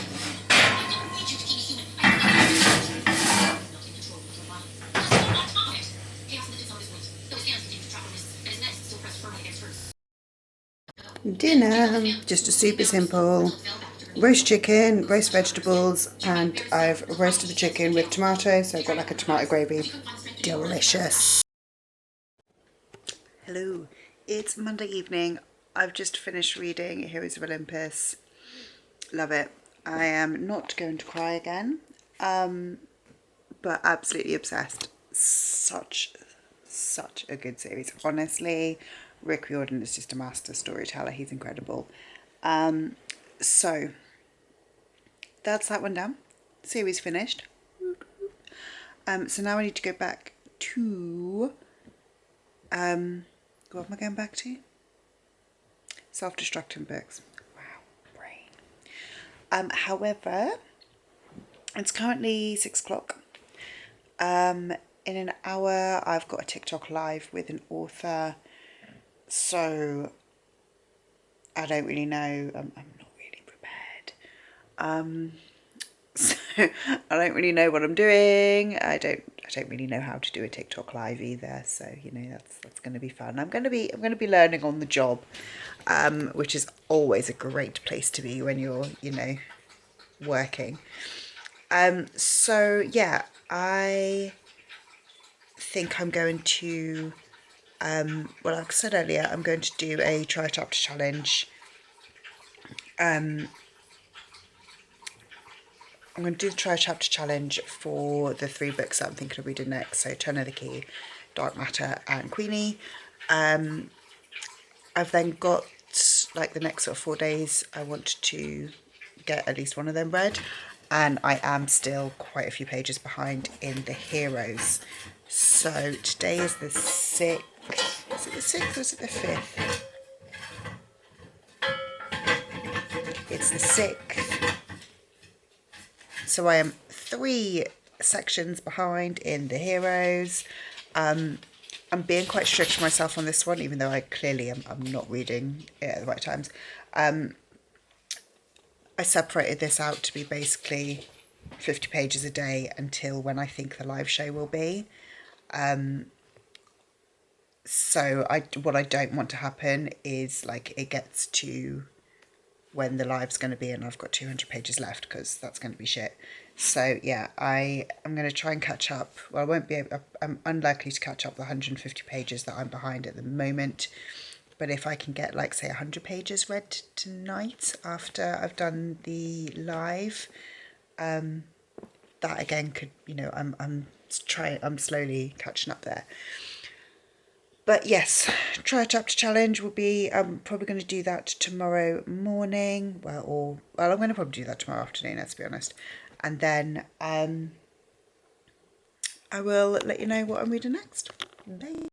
S2: I don't need you to keep me human. I don't need you. Not in control of your body. Just hold on top of it. Chaos lifted some of his weight, though his hands continued to trap her wrists, and his legs still pressed firmly against hers.
S1: Dinner, just a super simple roast chicken, roast vegetables, and I've roasted the chicken with tomato, so I've got like a tomato gravy. Delicious. Hello, it's Monday evening. I've just finished reading Heroes of Olympus. Love it. I am not going to cry again, but absolutely obsessed. Such a good series. Honestly, Rick Riordan is just a master storyteller. He's incredible. So that's that one done. Series finished. So now I need to go back to what am I going back to? Self Destructing books. Wow, brain. However, it's currently 6 o'clock. In an hour I've got a TikTok live with an author, so I don't really know. I'm not really prepared. So I don't really know what I'm doing. I don't really know how to do a TikTok live either. So, you know, that's going to be fun. I'm going to be learning on the job, which is always a great place to be when you're, you know, working. So yeah, I think I'm going to, well, like I said earlier, I'm going to do a try chapter challenge. I'm going to do the try chapter challenge for the 3 books that I'm thinking of reading next. So Turn of the Key, Dark Matter and Queenie. I've then got like the next sort of 4 days. I want to get at least one of them read. And I am still quite a few pages behind in the Heroes. So today is the 6th. Is it the 6th or is it the 5th? It's the 6th. So I am 3 sections behind in the Heroes. I'm being quite strict to myself on this one, even though I clearly I'm not reading it at the right times. I separated this out to be basically 50 pages a day until when I think the live show will be. So what I don't want to happen is like it gets to when the live's going to be and I've got 200 pages left, because that's going to be shit. So yeah, I am going to try and catch up. Well, I won't be able, I'm unlikely to catch up the 150 pages that I'm behind at the moment. But if I can get like say 100 pages read tonight after I've done the live, that again could, you know, I'm slowly catching up there. But yes, try a chapter challenge will be, I'm probably going to do that tomorrow morning. Well, I'm going to probably do that tomorrow afternoon, let's be honest. And then I will let you know what I'm reading next. Bye.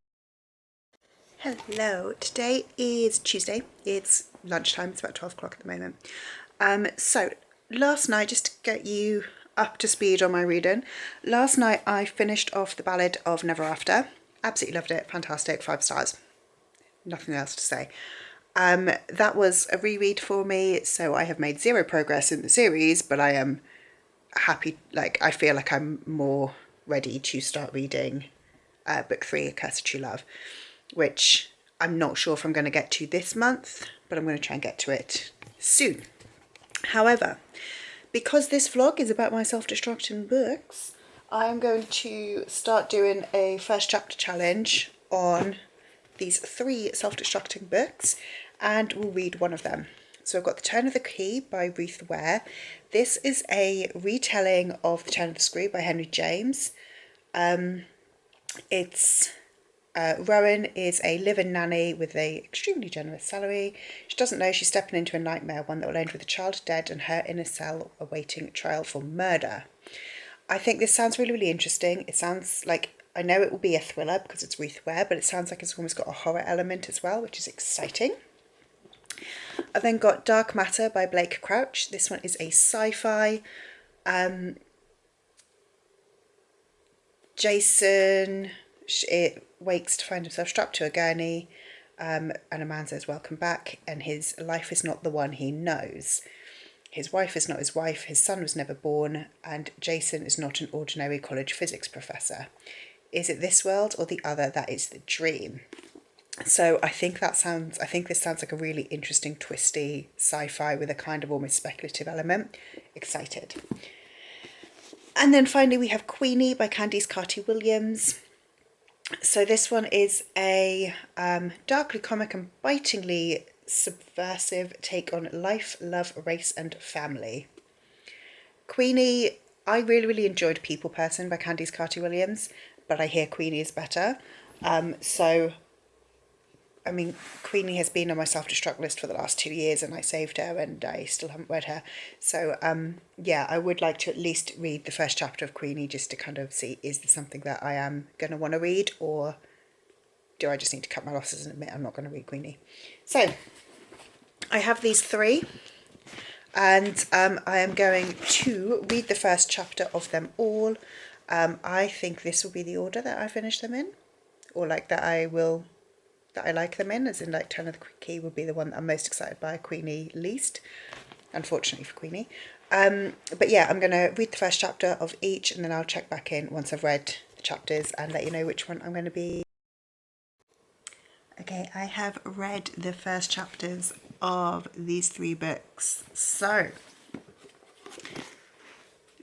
S1: Hello, today is Tuesday. It's lunchtime, it's about 12 o'clock at the moment. So last night, just to get you up to speed on my reading, last night I finished off The Ballad of Never After. Absolutely loved it, fantastic, 5 stars. Nothing else to say. That was a reread for me, so I have made 0 progress in the series, but I am happy, like I feel like I'm more ready to start reading book 3, A Curse of True Love, which I'm not sure if I'm going to get to this month, but I'm going to try and get to it soon. However, because this vlog is about my self-destructing books, I'm going to start doing a first chapter challenge on these 3 self-destructing books, and we'll read one of them. So I've got The Turn of the Key by Ruth Ware. This is a retelling of The Turn of the Screw by Henry James. Rowan is a live-in nanny with an extremely generous salary. She doesn't know she's stepping into a nightmare, one that will end with the child dead and her in a cell awaiting trial for murder. I think this sounds really, really interesting. It sounds like, I know it will be a thriller because it's Ruth Ware, but it sounds like it's almost got a horror element as well, which is exciting. I've then got Dark Matter by Blake Crouch. This one is a sci-fi. Jason wakes to find himself strapped to a gurney, and a man says welcome back, and his life is not the one he knows. His wife is not his wife, his son was never born, and Jason is not an ordinary college physics professor. Is it this world or the other that is the dream? So I think this sounds like a really interesting, twisty sci-fi with a kind of almost speculative element. Excited. And then finally we have Queenie by Candice Carty-Williams. So this one is a darkly comic and bitingly subversive take on life, love, race and family. Queenie, I really, really enjoyed People Person by Candice Carty-Williams, but I hear Queenie is better. So, I mean, Queenie has been on my self-destruct list for the last 2 years and I saved her and I still haven't read her. So, yeah, I would like to at least read the first chapter of Queenie just to kind of see, is this something that I am going to want to read, or do I just need to cut my losses and admit I'm not going to read Queenie? So, I have these 3 and I am going to read the first chapter of them all. I think this will be the order that I finish them in, or like that I like them in, as in like Turn of the Key would be the one that I'm most excited by, Queenie least, unfortunately for Queenie. But yeah, I'm going to read the first chapter of each, and then I'll check back in once I've read the chapters and let you know which one I'm going to be. Okay, I have read the first chapters of these 3 books. So,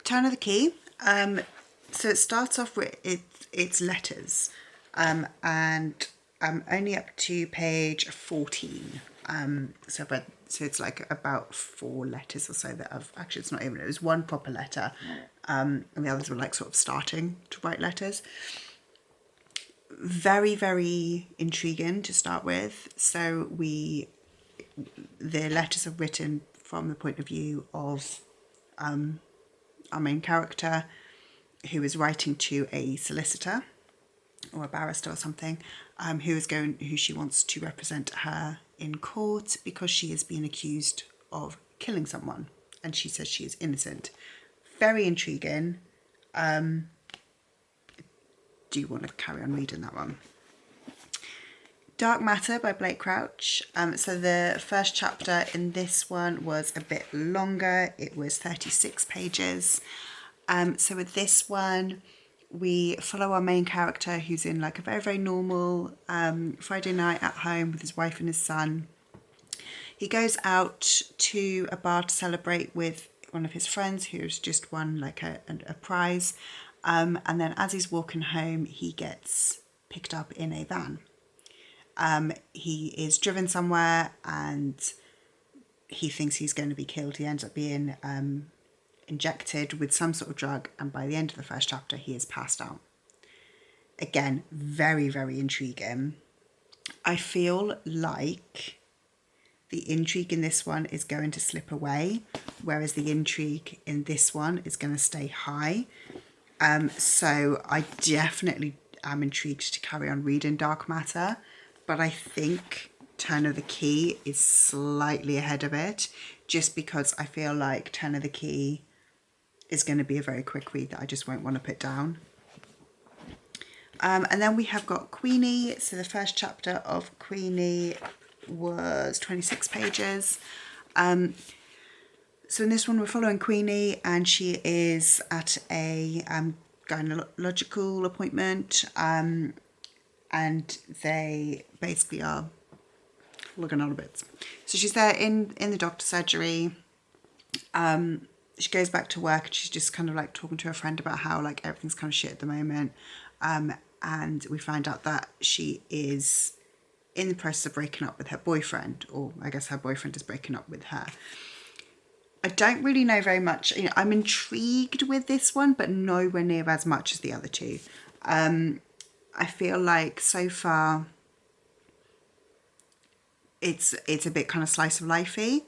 S1: Turn of the Key. So it starts off with it's letters, and I'm only up to page 14. So I've read, so it's like about 4 letters or so that I've actually, it's not even, it was 1 proper letter, and the others were like sort of starting to write letters. Very, very intriguing to start with. So the letters are written from the point of view of our main character, who is writing to a solicitor or a barrister or something, who she wants to represent her in court because she is being accused of killing someone, and she says she is innocent. Very intriguing. Do you want to carry on reading that one? Dark Matter by Blake Crouch. So the first chapter in this one was a bit longer. It was 36 pages. So with this one, we follow our main character, who's in like a very, very normal Friday night at home with his wife and his son. He goes out to a bar to celebrate with one of his friends who's just won like a prize. And then as he's walking home, he gets picked up in a van. He is driven somewhere and he thinks he's going to be killed. He ends up being injected with some sort of drug, and by the end of the first chapter, he is passed out. Again, very, very intriguing. I feel like the intrigue in this one is going to slip away, whereas the intrigue in this one is going to stay high. So I definitely am intrigued to carry on reading Dark Matter, but I think Turn of the Key is slightly ahead of it, just because I feel like Turn of the Key is going to be a very quick read that I just won't want to put down. And then we have got Queenie. So the first chapter of Queenie was 26 pages. So in this one, we're following Queenie, and she is at a gynecological appointment, and they basically are looking on a bit. So she's there in the doctor's surgery. She goes back to work, and she's just kind of like talking to her friend about how like everything's kind of shit at the moment. And we find out that she is in the process of breaking up with her boyfriend, or I guess her boyfriend is breaking up with her. I don't really know very much. You know, I'm intrigued with this one, but nowhere near as much as the other 2. I feel like so far it's a bit kind of slice of lifey.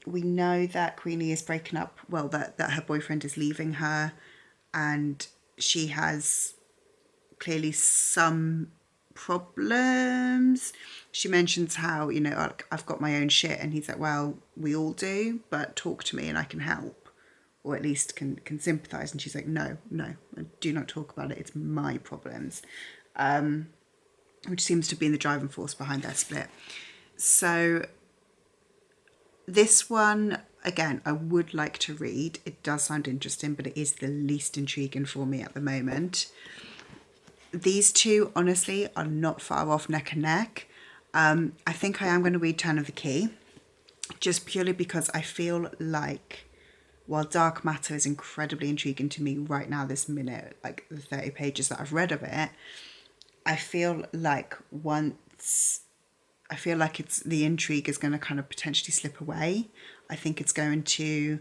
S1: We know that Queenie is breaking up, well, that her boyfriend is leaving her, and she has clearly some problems. She mentions how, you know, I've got my own shit, and he's like, well, we all do, but talk to me and I can help, or at least can sympathise. And she's like, no, do not talk about it, it's my problems, which seems to be the driving force behind their split. So this one, again, I would like to read. It does sound interesting, but it is the least intriguing for me at the moment. These 2, honestly, are not far off neck and neck. I think I am going to read Turn of the Key, just purely because I feel like, while Dark Matter is incredibly intriguing to me right now, this minute, like the 30 pages that I've read of it, I feel like it's the intrigue is going to kind of potentially slip away. I think it's going to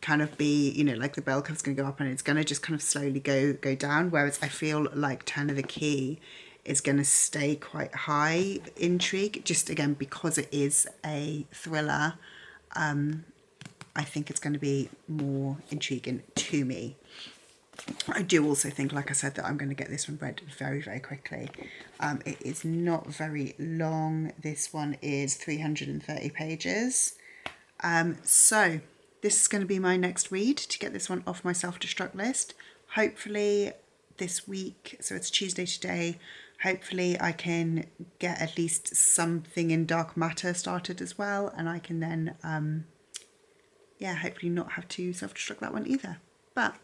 S1: kind of be, you know, like the bell curve's going to go up and it's going to just kind of slowly go down, whereas I feel like Turn of the Key is going to stay quite high intrigue, just again because it is a thriller. I think it's going to be more intriguing to me. I do also think, like I said, that I'm going to get this one read very, very quickly. It is not very long. This one is 330 pages. So this is going to be my next read to get this one off my self-destruct list. Hopefully this week, so it's Tuesday today, hopefully I can get at least something in Dark Matter started as well, and I can then yeah, hopefully not have to self-destruct that one either. But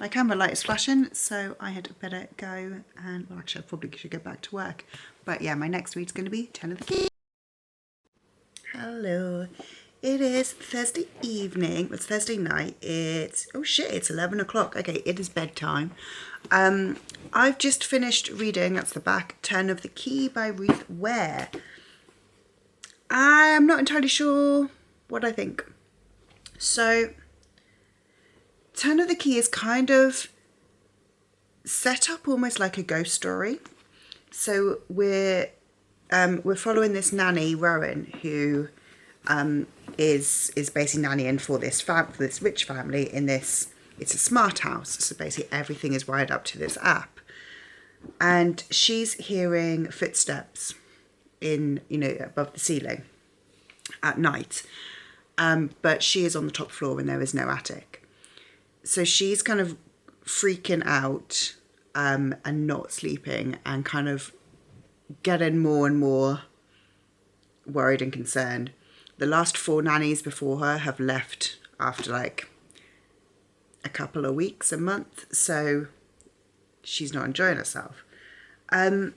S1: my camera light is flashing, so I had better go and, well, actually I probably should go back to work. But yeah, my next read's going to be 10 of the Key. Hello. It is Thursday evening. It's Thursday night. It's, oh shit, it's 11 o'clock. Okay, it is bedtime. I've just finished reading, that's the back, 10 of the Key by Ruth Ware. I'm not entirely sure what I think. So, 10 of the Key is kind of set up almost like a ghost story. So we're following this nanny, Rowan, who is basically nannying for this rich family in this, it's a smart house. So basically everything is wired up to this app. And she's hearing footsteps in, above the ceiling at night. But she is on the top floor and there is no attic. So she's kind of freaking out and not sleeping and kind of getting more and more worried and concerned. The last 4 nannies before her have left after like a couple of weeks, a month, so she's not enjoying herself. And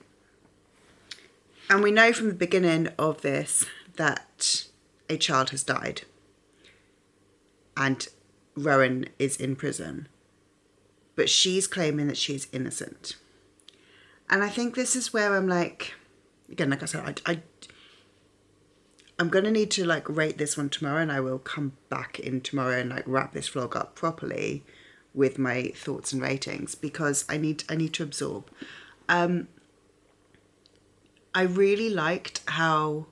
S1: we know from the beginning of this that a child has died and Rowan is in prison, but she's claiming that she's innocent. And I think this is where I'm like, again, like I said, I'm going to need to like rate this one tomorrow, and I will come back in tomorrow and like wrap this vlog up properly with my thoughts and ratings, because I need to absorb. I really liked how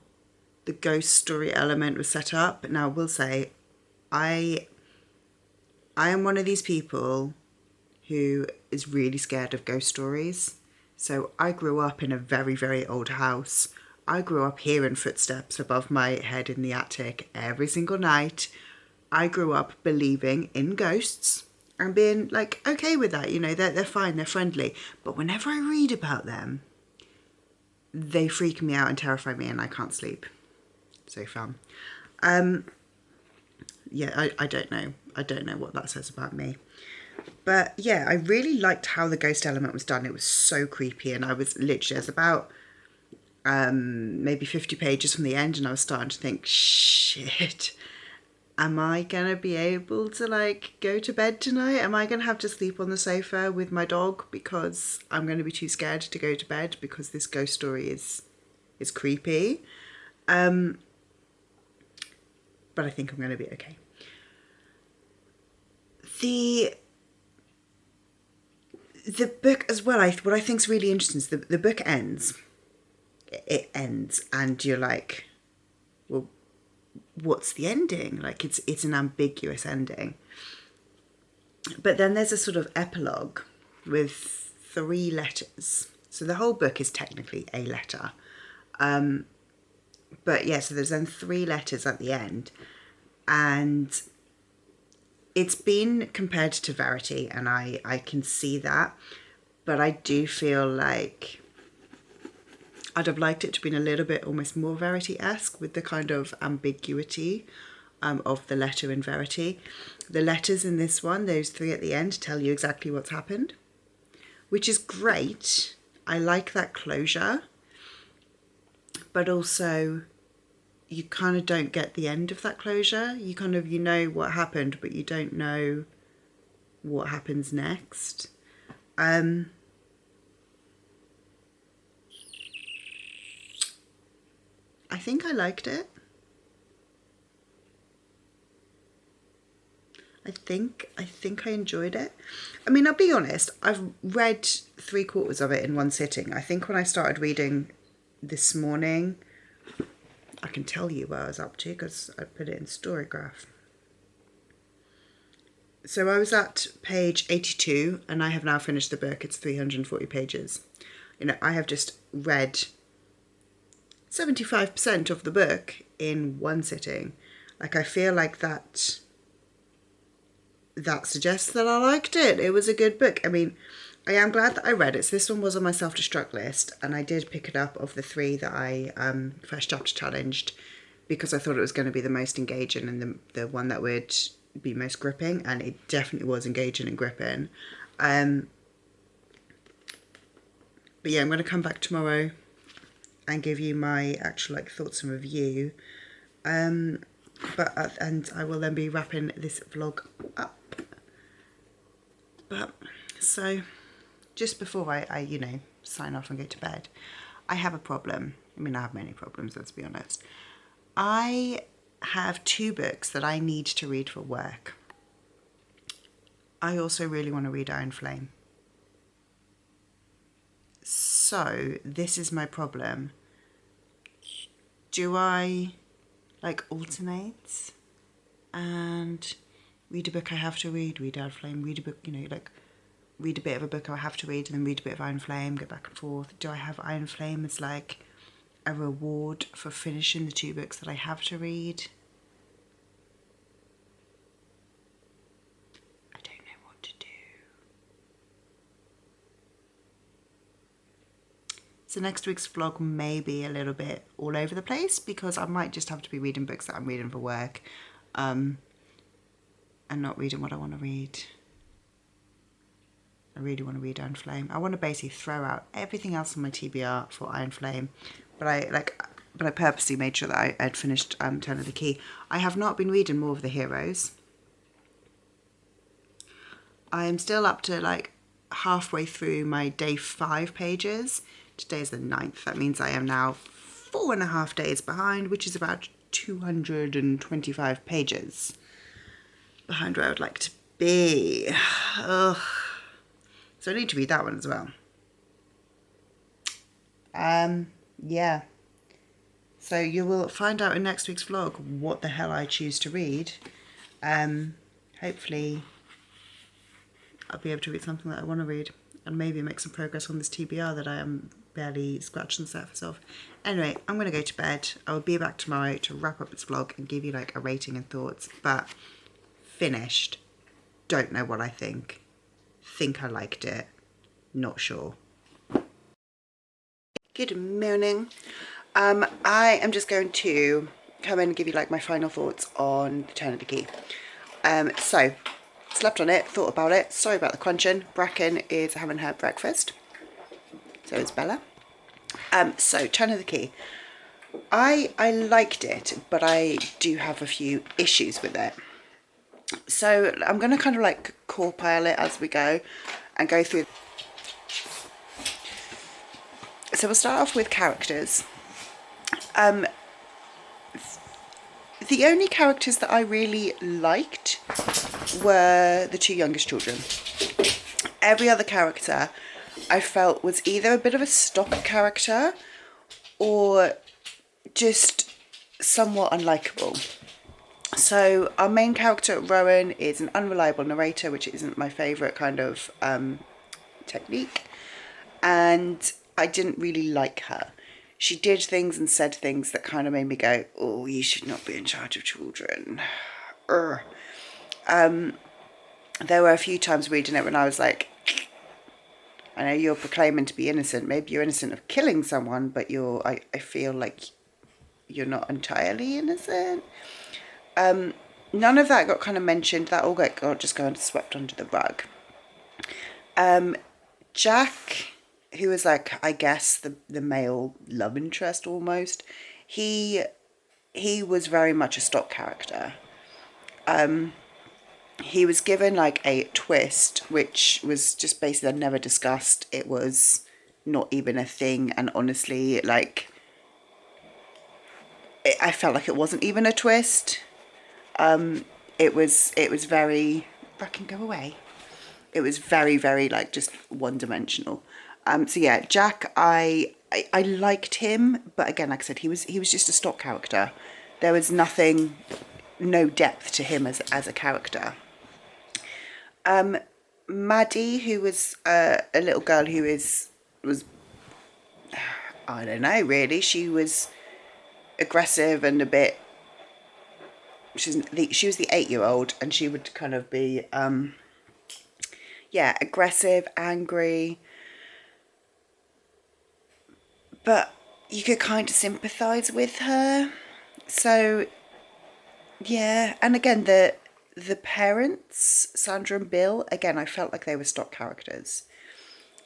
S1: the ghost story element was set up. Now I will say, I am one of these people who is really scared of ghost stories. So I grew up in a very, very old house. I grew up hearing footsteps above my head in the attic every single night. I grew up believing in ghosts and being like okay with that. They're fine, they're friendly. But whenever I read about them, they freak me out and terrify me and I can't sleep. So fun. Yeah, I don't know. I don't know what that says about me. But yeah, I really liked how the ghost element was done. It was so creepy, and I was literally, it's about maybe 50 pages from the end, and I was starting to think, shit, am I gonna be able to like go to bed tonight? Am I gonna have to sleep on the sofa with my dog because I'm gonna be too scared to go to bed because this ghost story is creepy? But I think I'm gonna be okay. The book as well, what I think is really interesting is the book ends. It ends and you're like, well, what's the ending? Like it's an ambiguous ending. But then there's a sort of epilogue with 3 letters. So the whole book is technically a letter. But yeah, so there's then 3 letters at the end. And it's been compared to Verity, and I can see that, but I do feel like I'd have liked it to be a little bit almost more Verity-esque with the kind of ambiguity of the letter in Verity. The letters in this one, those 3 at the end, tell you exactly what's happened, which is great. I like that closure, but also you kind of don't get the end of that closure. You kind of, know what happened, but you don't know what happens next. I think I liked it. I think I enjoyed it. I mean, I'll be honest, I've read 3/4 of it in one sitting. I think when I started reading this morning, I can tell you what I was up to because I put it in Storygraph. So I was at page 82 and I have now finished the book. It's 340 pages. I have just read 75% of the book in one sitting. Like, I feel like that suggests that I liked it. It was a good book. I mean, I am glad that I read it. So this one was on my self-destruct list, and I did pick it up of the 3 that I first chapter challenged because I thought it was going to be the most engaging and the one that would be most gripping, and it definitely was engaging and gripping. But yeah, I'm going to come back tomorrow and give you my actual like thoughts and review. And I will then be wrapping this vlog up. But so just before I you know, sign off and go to bed, I have a problem. I mean, I have many problems, let's be honest. I have 2 books that I need to read for work. I also really want to read Iron Flame. So this is my problem. Do I like alternate and read a book I have to read Iron Flame, read a book, you know, like read a bit of a book I have to read and then read a bit of Iron Flame, go back and forth? Do I have Iron Flame as like a reward for finishing the 2 books that I have to read? I don't know what to do. So next week's vlog may be a little bit all over the place because I might just have to be reading books that I'm reading for work, and not reading what I want to read. I really want to read Iron Flame. I want to basically throw out everything else on my TBR for Iron Flame, but I purposely made sure that I had finished Turn of the Key. I have not been reading more of the heroes. I am still up to like halfway through my day 5 pages. Today is the 9th. That means I am now 4.5 days behind, which is about 225 pages behind where I would like to be. Ugh. So I need to read that one as well. Yeah. So you will find out in next week's vlog what the hell I choose to read. Hopefully I'll be able to read something that I want to read and maybe make some progress on this TBR that I am barely scratching the surface of. Anyway, I'm going to go to bed. I will be back tomorrow to wrap up this vlog and give you like a rating and thoughts. But finished. Don't know what I think. Think I liked it. Not sure. Good morning. I am just going to come in and give you like my final thoughts on Turn of the Key. So slept on it, thought about it. Sorry about the crunching. Bracken is having her breakfast. So is Bella. So Turn of the Key. I liked it, but I do have a few issues with it. So I'm going to kind of like core pile it as we go and go through. So we'll start off with characters. The only characters that I really liked were the 2 youngest children. Every other character I felt was either a bit of a stock character or just somewhat unlikable. So our main character, Rowan, is an unreliable narrator, which isn't my favourite kind of technique. And I didn't really like her. She did things and said things that kind of made me go, oh, you should not be in charge of children. There were a few times reading it when I was like, I know you're proclaiming to be innocent. Maybe you're innocent of killing someone, but I feel like you're not entirely innocent. None of that got kind of mentioned. That all got just kind of swept under the rug. Jack, who was like, I guess, the male love interest almost, he was very much a stock character. He was given like a twist, which was just basically never discussed. It was not even a thing, and honestly, like, I felt like it wasn't even a twist. It was very, Bracken, go away. It was very, very like just one-dimensional. So yeah, Jack, I liked him, but again, like I said, he was just a stock character. There was nothing, no depth to him as a character. Maddie, who was a little girl who was I don't know really. She was aggressive and a bit. She was the 8-year-old, and she would kind of be yeah, aggressive, angry. But you could kind of sympathise with her. So yeah, and again the parents, Sandra and Bill, again I felt like they were stock characters.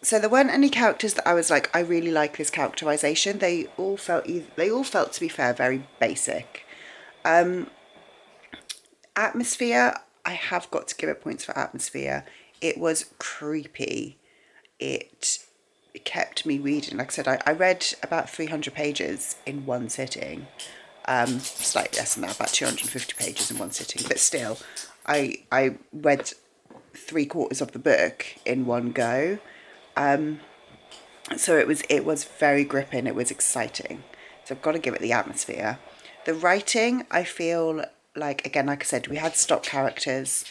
S1: So there weren't any characters that I was like, I really like this characterization. They all felt, to be fair, very basic. Atmosphere, I have got to give it points for atmosphere. It was creepy. It kept me reading. Like I said, I read about 300 pages in one sitting. Slightly less than that, about 250 pages in one sitting. But still, I read 3/4 of the book in one go. So it was very gripping. It was exciting. So I've got to give it the atmosphere. The writing, I feel like, again, like I said, we had stock characters.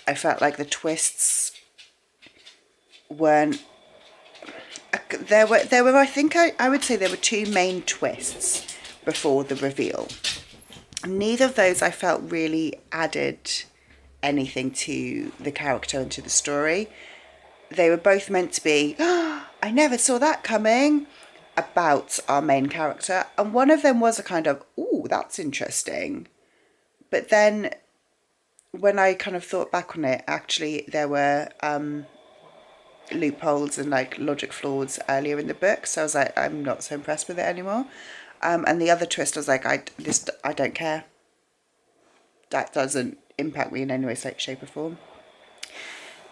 S1: I felt like the twists weren't. There were. I think I would say there were two main twists before the reveal. Neither of those I felt really added anything to the character and to the story. They were both meant to be, oh, I never saw that coming, about our main character. And one of them was a kind of, ooh, that's interesting. But then when I kind of thought back on it, actually there were loopholes and like logic flaws earlier in the book. So I was like, I'm not so impressed with it anymore. And the other twist, I was like, I don't care. That doesn't impact me in any way, shape or form.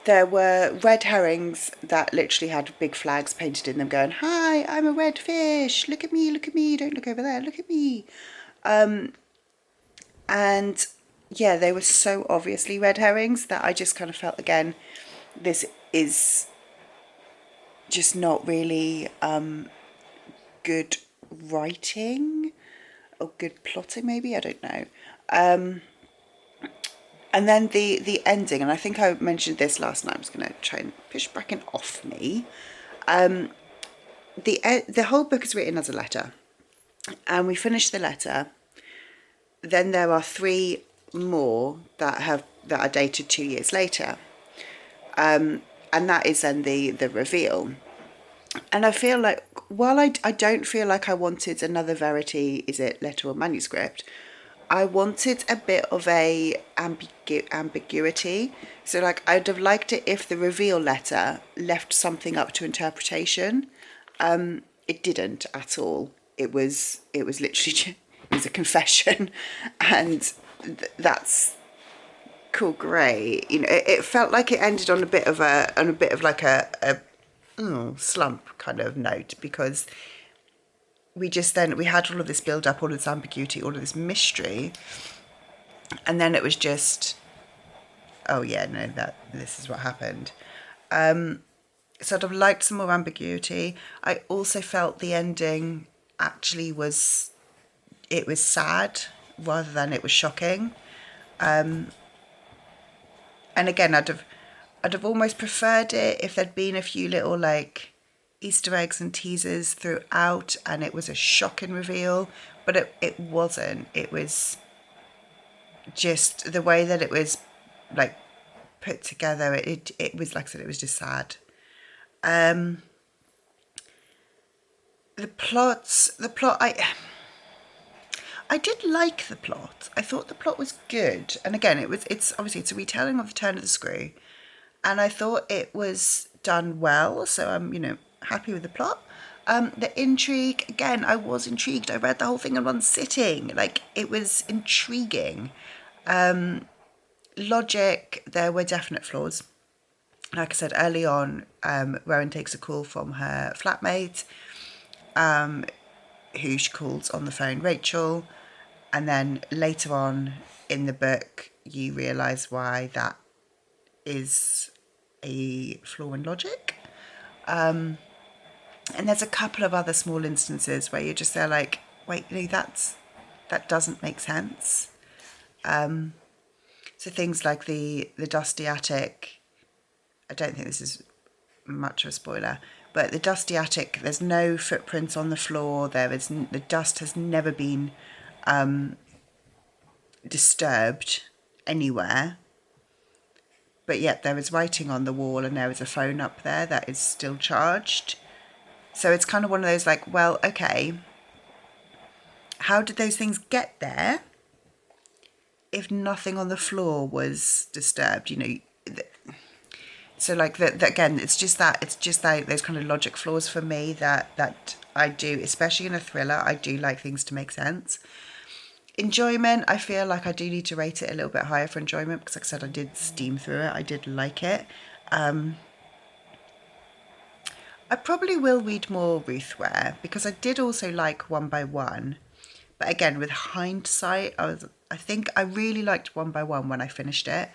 S1: There were red herrings that literally had big flags painted in them going, hi, I'm a red fish. Look at me. Don't look over there. Look at me. And yeah, they were so obviously red herrings that I just kind of felt, again, this is just not really good writing or good plotting, maybe. I don't know. And then the ending, and I think I mentioned this last night. I'm just going to try and push bracken off me. The whole book is written as a letter, and we finish the letter. Then there are 3 more that are dated 2 years later, and that is then the reveal. And I feel like, while I don't feel like I wanted another Verity, is it letter or manuscript, I wanted a bit of a ambiguity. So like, I'd have liked it if the reveal letter left something up to interpretation. It didn't at all. It was literally it was a confession, and that's cool, great. You know, it felt like it ended on a bit of like a slump kind of note, because we had all of this build up, all of this ambiguity, all of this mystery, and then it was just, oh yeah, no, this is what happened. So I'd have liked some more ambiguity. I also felt the ending actually was sad rather than it was shocking. And again, I'd have almost preferred it if there'd been a few little like Easter eggs and teasers throughout, and it was a shocking reveal, but it wasn't. It was just the way that it was like put together. It was, like I said, it was just sad. The plot, I did like the plot. I thought the plot was good, and again, it's obviously it's a retelling of the Turn of the Screw, and I thought it was done well. So I'm happy with the plot. The intrigue, again, I was intrigued. I read the whole thing in one sitting. Like, it was intriguing. Logic, there were definite flaws. Like I said early on, Rowan takes a call from her flatmate, who she calls on the phone Rachel, and then later on in the book you realise why that is a flaw in logic. And there's a couple of other small instances where you're just there like, wait, no, that doesn't make sense. So things like the dusty attic, I don't think this is much of a spoiler, but the dusty attic, there's no footprints on the floor. The dust has never been disturbed anywhere, but yet there is writing on the wall and there is a phone up there that is still charged. So it's kind of one of those like, well, okay, how did those things get there if nothing on the floor was disturbed? You know, so like that again, it's just that those kind of logic flaws for me that I do, especially in a thriller. I do like things to make sense. Enjoyment, I feel like I do need to rate it a little bit higher for enjoyment, because like I said, I did steam through it. I did like it. I probably will read more Ruth Ware, because I did also like One by One. But again, with hindsight, I think I really liked One by One when I finished it.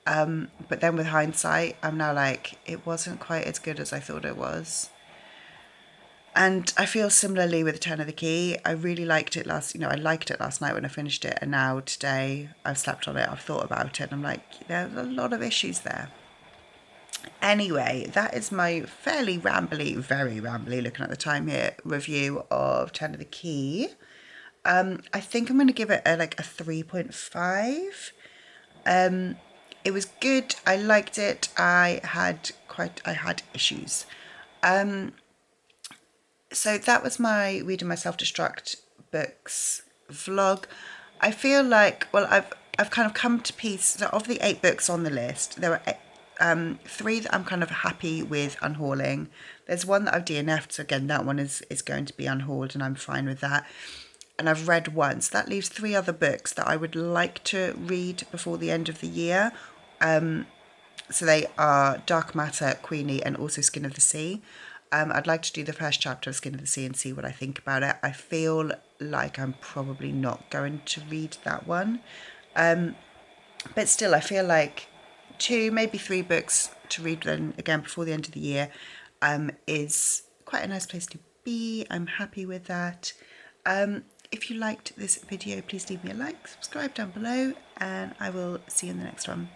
S1: But then with hindsight, I'm now like, it wasn't quite as good as I thought it was. And I feel similarly with Turn of the Key. I really liked it I liked it last night when I finished it. And now today I've slept on it, I've thought about it. And I'm like, there's a lot of issues there. Anyway, that is my fairly rambly, very rambly, looking at the time here, review of Turn of the Key. I think I'm going to give it a 3.5. It was good. I liked it. I had issues. So that was my reading my Self Destruct books vlog. I feel like, well, I've kind of come to peace. So of the 8 books on the list, there are 3 that I'm kind of happy with unhauling. There's one that I've DNF'd, so again, that one is going to be unhauled, and I'm fine with that. And I've read one, so that leaves 3 other books that I would like to read before the end of the year. So they are Dark Matter, Queenie, and also Skin of the Sea. I'd like to do the first chapter of Skin of the Sea and see what I think about it. I feel like I'm probably not going to read that one. But still, I feel like 2, maybe 3 books to read then again before the end of the year is quite a nice place to be. I'm happy with that. If you liked this video, please leave me a like, subscribe down below, and I will see you in the next one.